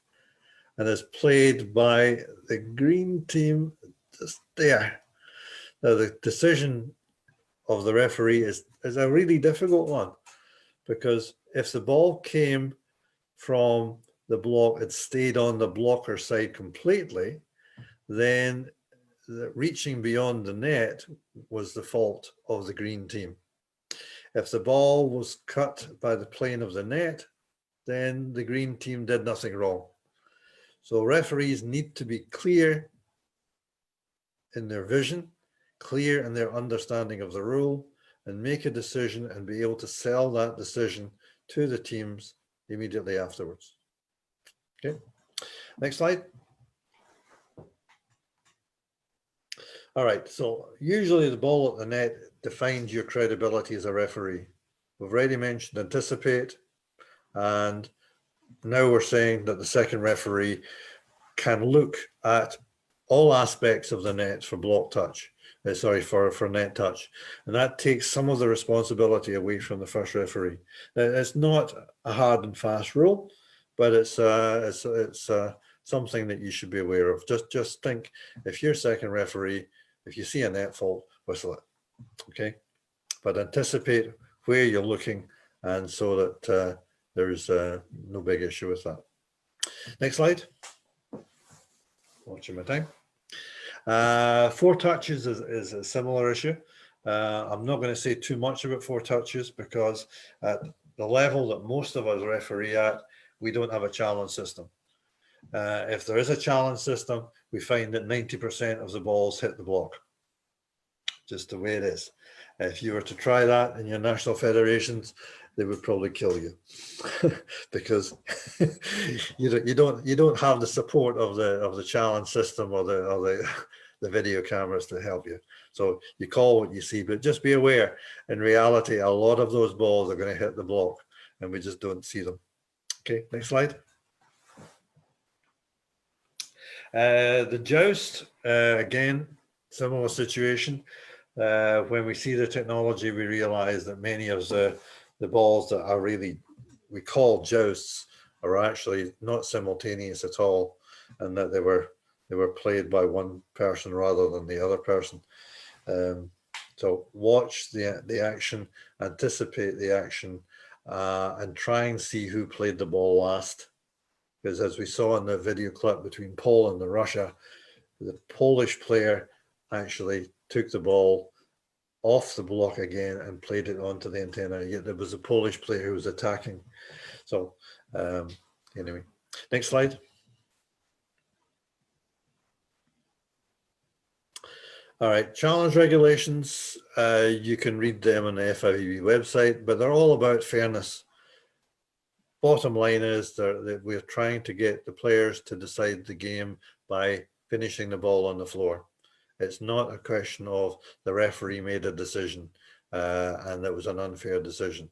and is played by the green team just there. Now the decision of the referee is a really difficult one, because if the ball came from the block, it stayed on the blocker side completely, then reaching beyond the net was the fault of the green team. If the ball was cut by the plane of the net, then the green team did nothing wrong. So referees need to be clear in their vision, clear in their understanding of the rule, and make a decision and be able to sell that decision to the teams immediately afterwards. Okay, next slide. All right, so usually the ball at the net defines your credibility as a referee. We've already mentioned anticipate, and now we're saying that the second referee can look at all aspects of the net for block touch, for net touch, and that takes some of the responsibility away from the first referee. It's not a hard and fast rule, but it's something that you should be aware of. Just think, if you're second referee, if you see a net fault, whistle it, okay? But anticipate where you're looking, and so that there's no big issue with that. Next slide. Watching my time. Four touches is a similar issue. I'm not going to say too much about four touches, because at the level that most of us referee at, we don't have a challenge system. If there is a challenge system, we find that 90% of the balls hit the block, just the way it is. If you were to try that in your national federations, they would probably kill you because you don't have the support of the challenge system or the video cameras to help you. So you call what you see, but just be aware, in reality, a lot of those balls are going to hit the block and we just don't see them. Okay, next slide. The joust, again, similar situation. When we see the technology, we realize that many of the balls that are really, we call jousts, are actually not simultaneous at all, and that they were played by one person rather than the other person. So watch the action, anticipate the action, and try and see who played the ball last. Because as we saw in the video clip between Poland and Russia, the Polish player actually took the ball off the block again and played it onto the antenna. Yet there was a Polish player who was attacking. So anyway, next slide. All right, challenge regulations, you can read them on the FIVB website, but they're all about fairness. Bottom line is that we're trying to get the players to decide the game by finishing the ball on the floor. It's not a question of the referee made a decision and that was an unfair decision.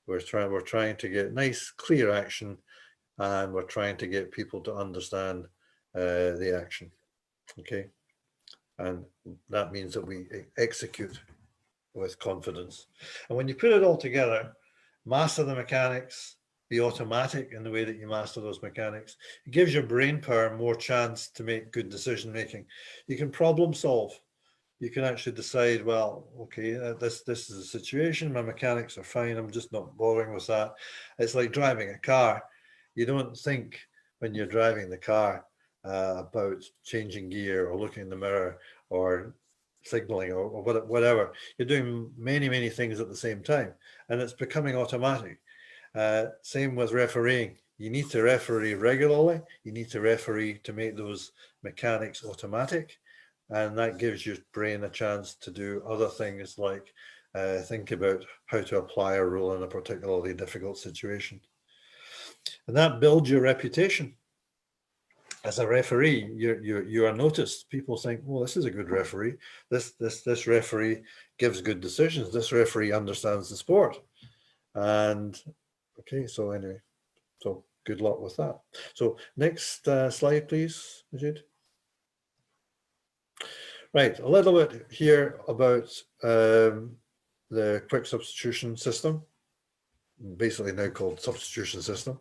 We're trying to get nice, clear action, and we're trying to get people to understand the action. Okay, and that means that we execute with confidence. And when you put it all together, master the mechanics, be automatic in the way that you master those mechanics. It gives your brain power more chance to make good decision making. You can problem solve. You can actually decide, well, okay, this is a situation, my mechanics are fine, I'm just not bothering with that. It's like driving a car. You don't think when you're driving the car about changing gear or looking in the mirror or signaling or whatever. You're doing many things at the same time, and it's becoming automatic. Same with refereeing. You need to referee regularly. You need to referee to make those mechanics automatic. And that gives your brain a chance to do other things like think about how to apply a rule in a particularly difficult situation. And that builds your reputation. As a referee, you are noticed. People think, well, this is a good referee. This referee gives good decisions. This referee understands the sport. And okay, so anyway, so good luck with that. So next slide, please, Majid. Right, a little bit here about the quick substitution system, basically now called substitution system.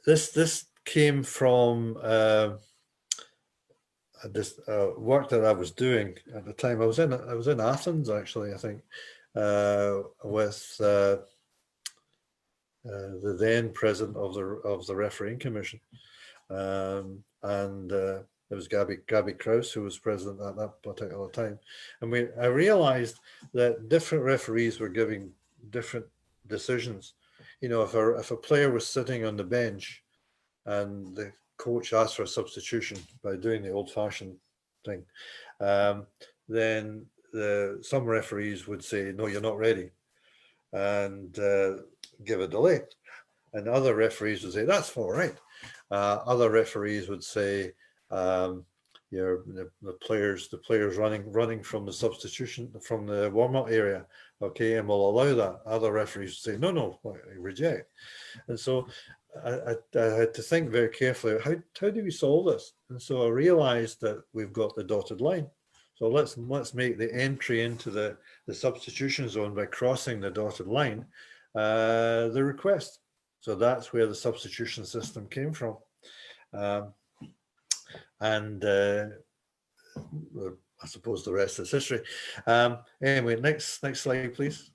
This came from this work that I was doing at the time. I was in Athens, actually, I think, with the then president of the refereeing commission, and it was Gabby Kraus who was president at that particular time. And I realized that different referees were giving different decisions. You know, if a player was sitting on the bench and the coach asked for a substitution by doing the old-fashioned thing, then some referees would say, no, you're not ready, and give a delay. And other referees would say, that's all right. Other referees would say, the players running from the substitution, from the warm-up area, okay, and we'll allow that. Other referees say, no, reject. And so I had to think very carefully, how do we solve this? And so I realized that we've got the dotted line. So let's make the entry into the substitution zone by crossing the dotted line the request. So that's where the substitution system came from. And I suppose the rest is history. Anyway, next slide, please.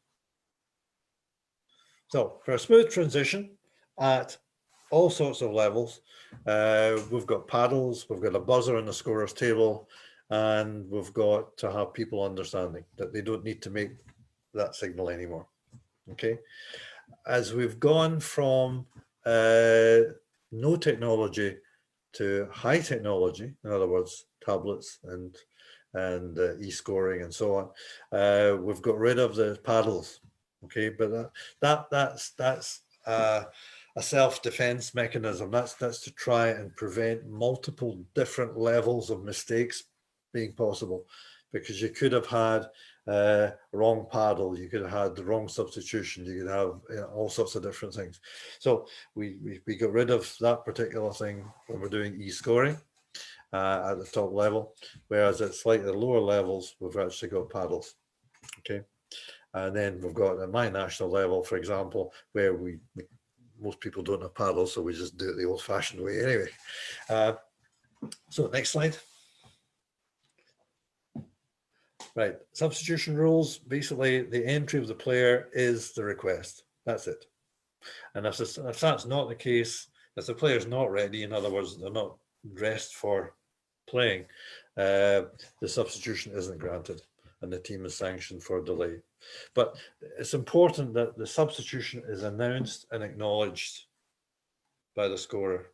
So for a smooth transition at all sorts of levels, we've got paddles, we've got a buzzer on the scorer's table, and we've got to have people understanding that they don't need to make that signal anymore. Okay. As we've gone from no technology to high technology, in other words, tablets and e-scoring and so on, we've got rid of the paddles. Okay, but that's a self-defense mechanism. That's to try and prevent multiple different levels of mistakes being possible, because you could have had wrong paddle, you could have had the wrong substitution, you could have all sorts of different things. So we got rid of that particular thing when we're doing e-scoring at the top level, whereas at slightly lower levels we've actually got paddles. Okay, and then we've got at my national level, for example, where most people don't have paddles, so we just do it the old-fashioned way anyway. So next slide. Right, substitution rules, basically the entry of the player is the request. That's it. And if that's not the case, if the player's not ready, in other words, they're not dressed for playing, the substitution isn't granted and the team is sanctioned for delay. But it's important that the substitution is announced and acknowledged by the scorer.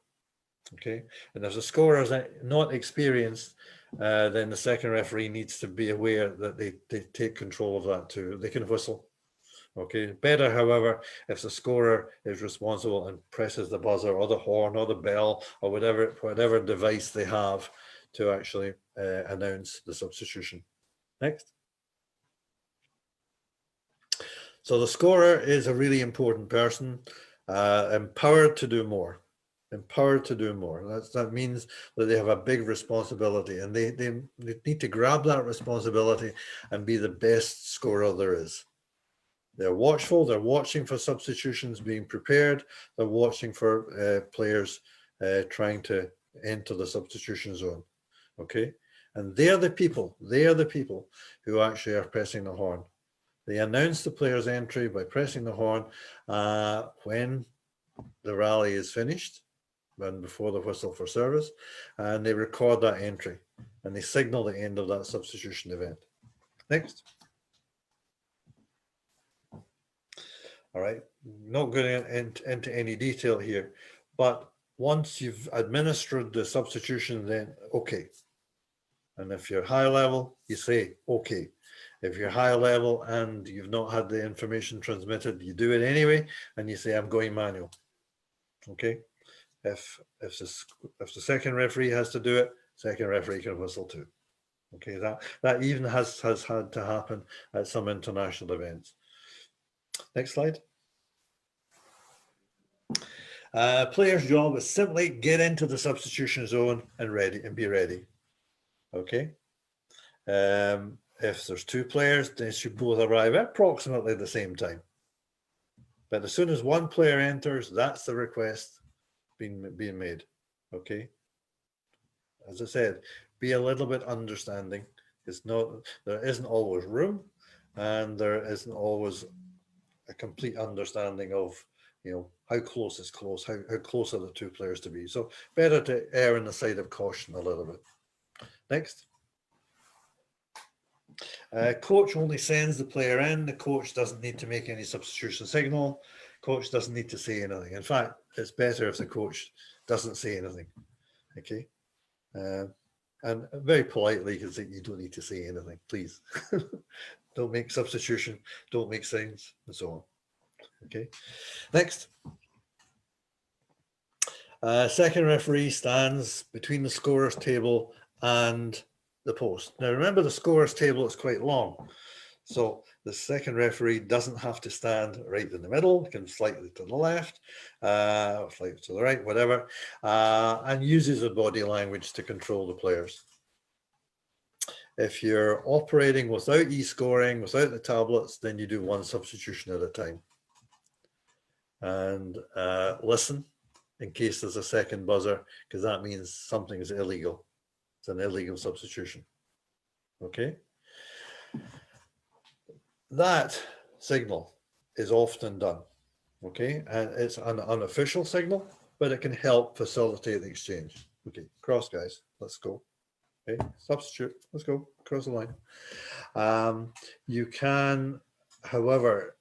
Okay, and if the scorer is not experienced, then the second referee needs to be aware that they take control of that too. They can whistle. Okay, better, however, if the scorer is responsible and presses the buzzer or the horn or the bell or whatever device they have to actually announce the substitution. Next. So the scorer is a really important person, empowered to do more. Empowered to do more. That means that they have a big responsibility, and they need to grab that responsibility and be the best scorer there is. They're watchful, they're watching for substitutions being prepared, they're watching for players trying to enter the substitution zone, okay? And they are the people who actually are pressing the horn. They announce the player's entry by pressing the horn when the rally is finished, and before the whistle for service, and they record that entry, and they signal the end of that substitution event. Next. All right, not going into any detail here, but once you've administered the substitution, then okay. And if you're high level, you say okay. If you're high level and you've not had the information transmitted, you do it anyway, and you say I'm going manual. Okay. If the second referee has to do it, second referee can whistle too. Okay, that even has had to happen at some international events. Next slide. Player's job is simply get into the substitution zone and be ready. Okay. If there's two players, they should both arrive at approximately the same time. But as soon as one player enters, that's the request being made. Okay. As I said, be a little bit understanding. There isn't always room, and there isn't always a complete understanding of, you know, how close is close, how close are the two players to be. So better to err on the side of caution a little bit. Next. Coach only sends the player in. The coach doesn't need to make any substitution signal. Coach doesn't need to say anything. In fact, it's better if the coach doesn't say anything. Okay. And very politely, you can say you don't need to say anything, please. Don't make substitution, don't make signs, and so on. Okay. Next. Second referee stands between the scorer's table and the post. Now remember, the scorer's table is quite long, so the second referee doesn't have to stand right in the middle. It can slightly to the left, slightly to the right, whatever, and uses the body language to control the players. If you're operating without e-scoring, without the tablets, then you do one substitution at a time. And listen in case there's a second buzzer, because that means something is illegal. It's an illegal substitution. Okay. That signal is often done. Okay. And it's an unofficial signal, but it can help facilitate the exchange. Okay. Cross, guys. Let's go. Okay. Substitute. Let's go. Cross the line. You can, however,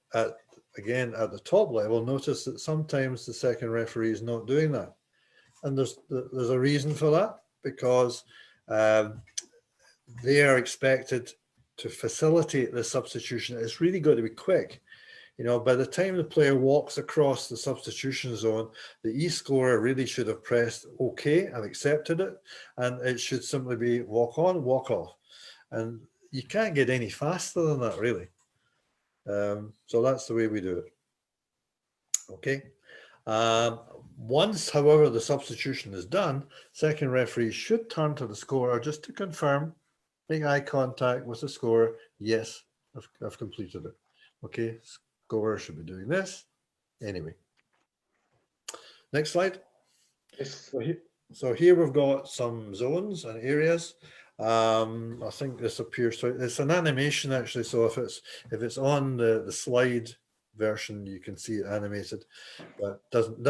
again, at the top level, notice that sometimes the second referee is not doing that. And there's a reason for that, because they are expected to facilitate the substitution. It's really got to be quick. You know, by the time the player walks across the substitution zone, the e-scorer really should have pressed OK and accepted it. And it should simply be walk on, walk off. And you can't get any faster than that, really. So that's the way we do it. Okay. Once, however, the substitution is done, second referee should turn to the scorer just to confirm, make eye contact with the scorer. Yes, I've completed it. Okay, scorer should be doing this. Anyway. Next slide. Yes. So here we've got some zones and areas. I think this appears to, it's an animation actually, so if it's on the slide version, you can see it animated, but doesn't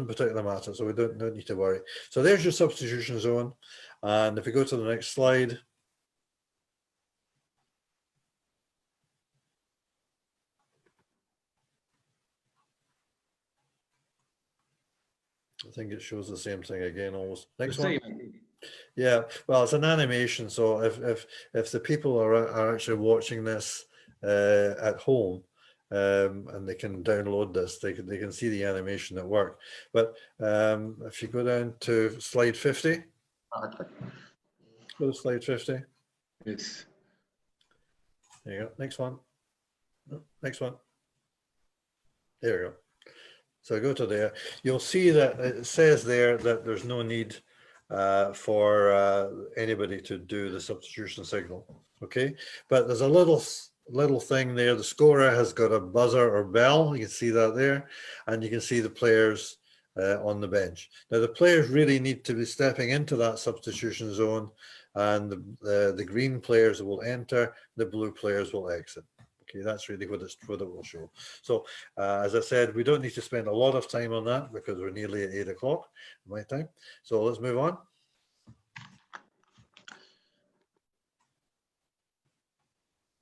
particularly matter, so we don't need to worry. So there's your substitution zone, and if we go to the next slide, I think it shows the same thing again almost. Next one. Yeah, well, it's an animation, so if the people are actually watching this at home, and they can download this, they can see the animation at work. But if you go down to slide 50, go to slide 50. Yes. There you go. Next one. Next one. There we go. So go to there. You'll see that it says there that there's no need for anybody to do the substitution signal. Okay, but there's a little little thing there, the scorer has got a buzzer or bell. You can see that there, and you can see the players on the bench. Now the players really need to be stepping into that substitution zone, and the green players will enter, the blue players will exit. Okay, that's really what it will show. So as I said, we don't need to spend a lot of time on that because we're nearly at 8 o'clock my time. So let's move on.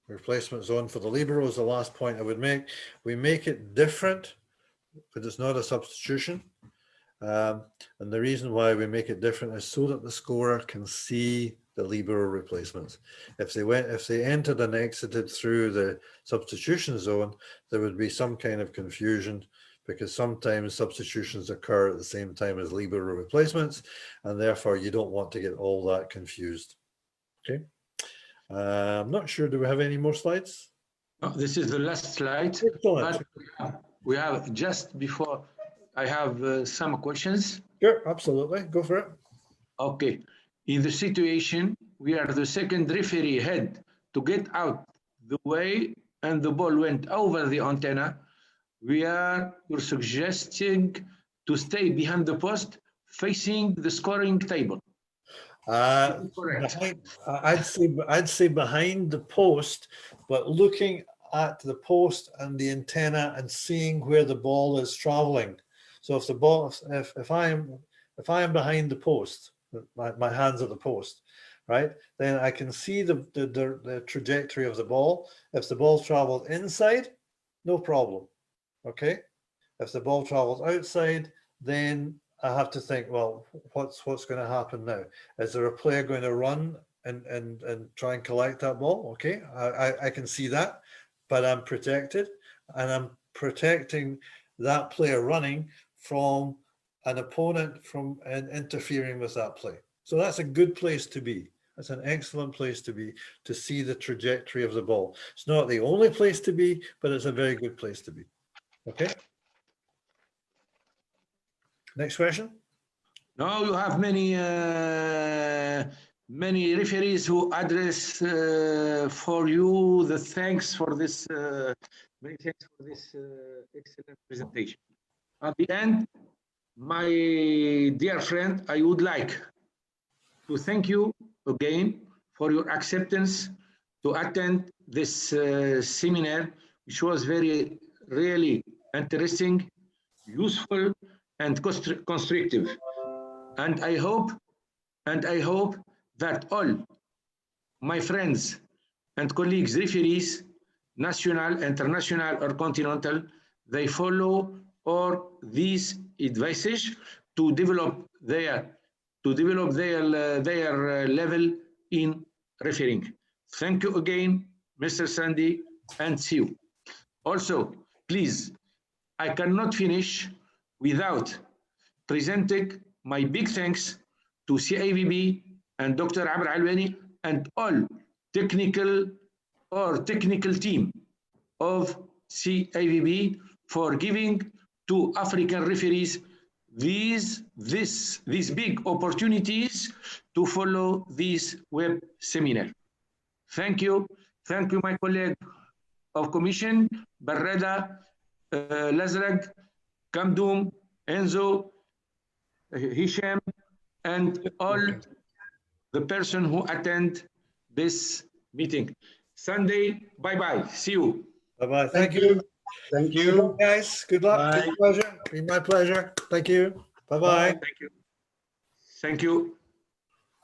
Replacement zone for the libero is the last point I would make. We make it different, but it's not a substitution. And the reason why we make it different is so that the scorer can see the libero replacements. If they entered and exited through the substitution zone, there would be some kind of confusion because sometimes substitutions occur at the same time as libero replacements, and therefore you don't want to get all that confused. Okay. I'm not sure, do we have any more slides? No, this is the last slide. Excellent. But we have just before, I have some questions. Sure, absolutely. Go for it. Okay. In the situation where the second referee had to get out the way and the ball went over the antenna, you're suggesting to stay behind the post facing the scoring table. Correct. I'd say behind the post, but looking at the post and the antenna and seeing where the ball is traveling. So if the ball, if I am behind the post, my hands at the post, right, then I can see the trajectory of the ball. If the ball travels inside, no problem. Okay. If the ball travels outside, then I have to think, well, what's going to happen now? Is there a player going to run and try and collect that ball? Okay, I can see that, but I'm protected, and I'm protecting that player running from an opponent from interfering with that play. So that's a good place to be. That's an excellent place to be, to see the trajectory of the ball. It's not the only place to be, but it's a very good place to be. Okay. Next question. Now you have many referees who address for you the thanks for this many thanks for this excellent presentation. At the end, my dear friend, I would like to thank you again for your acceptance to attend this seminar, which was really interesting, useful, and constructive. And I hope that all my friends and colleagues, referees, national, international, or continental, they follow all these advices to develop their level in refereeing. Thank you again, Mr. Sandy, and see you. Also, please, I cannot finish without presenting my big thanks to CAVB and Dr. Amr Alwani and all technical team of CAVB for giving to African referees these big opportunities to follow this web seminar. Thank you, my colleague of Commission, Barreda, Lazrag, Kamdoum, Enzo, Hisham, and all the person who attend this meeting. Sunday, bye-bye. See you. Bye-bye. Thank you. Thank Good you. luck, guys. Good luck. Bye. Good pleasure. Been my pleasure. Thank you. Bye-bye. Thank you. Thank you.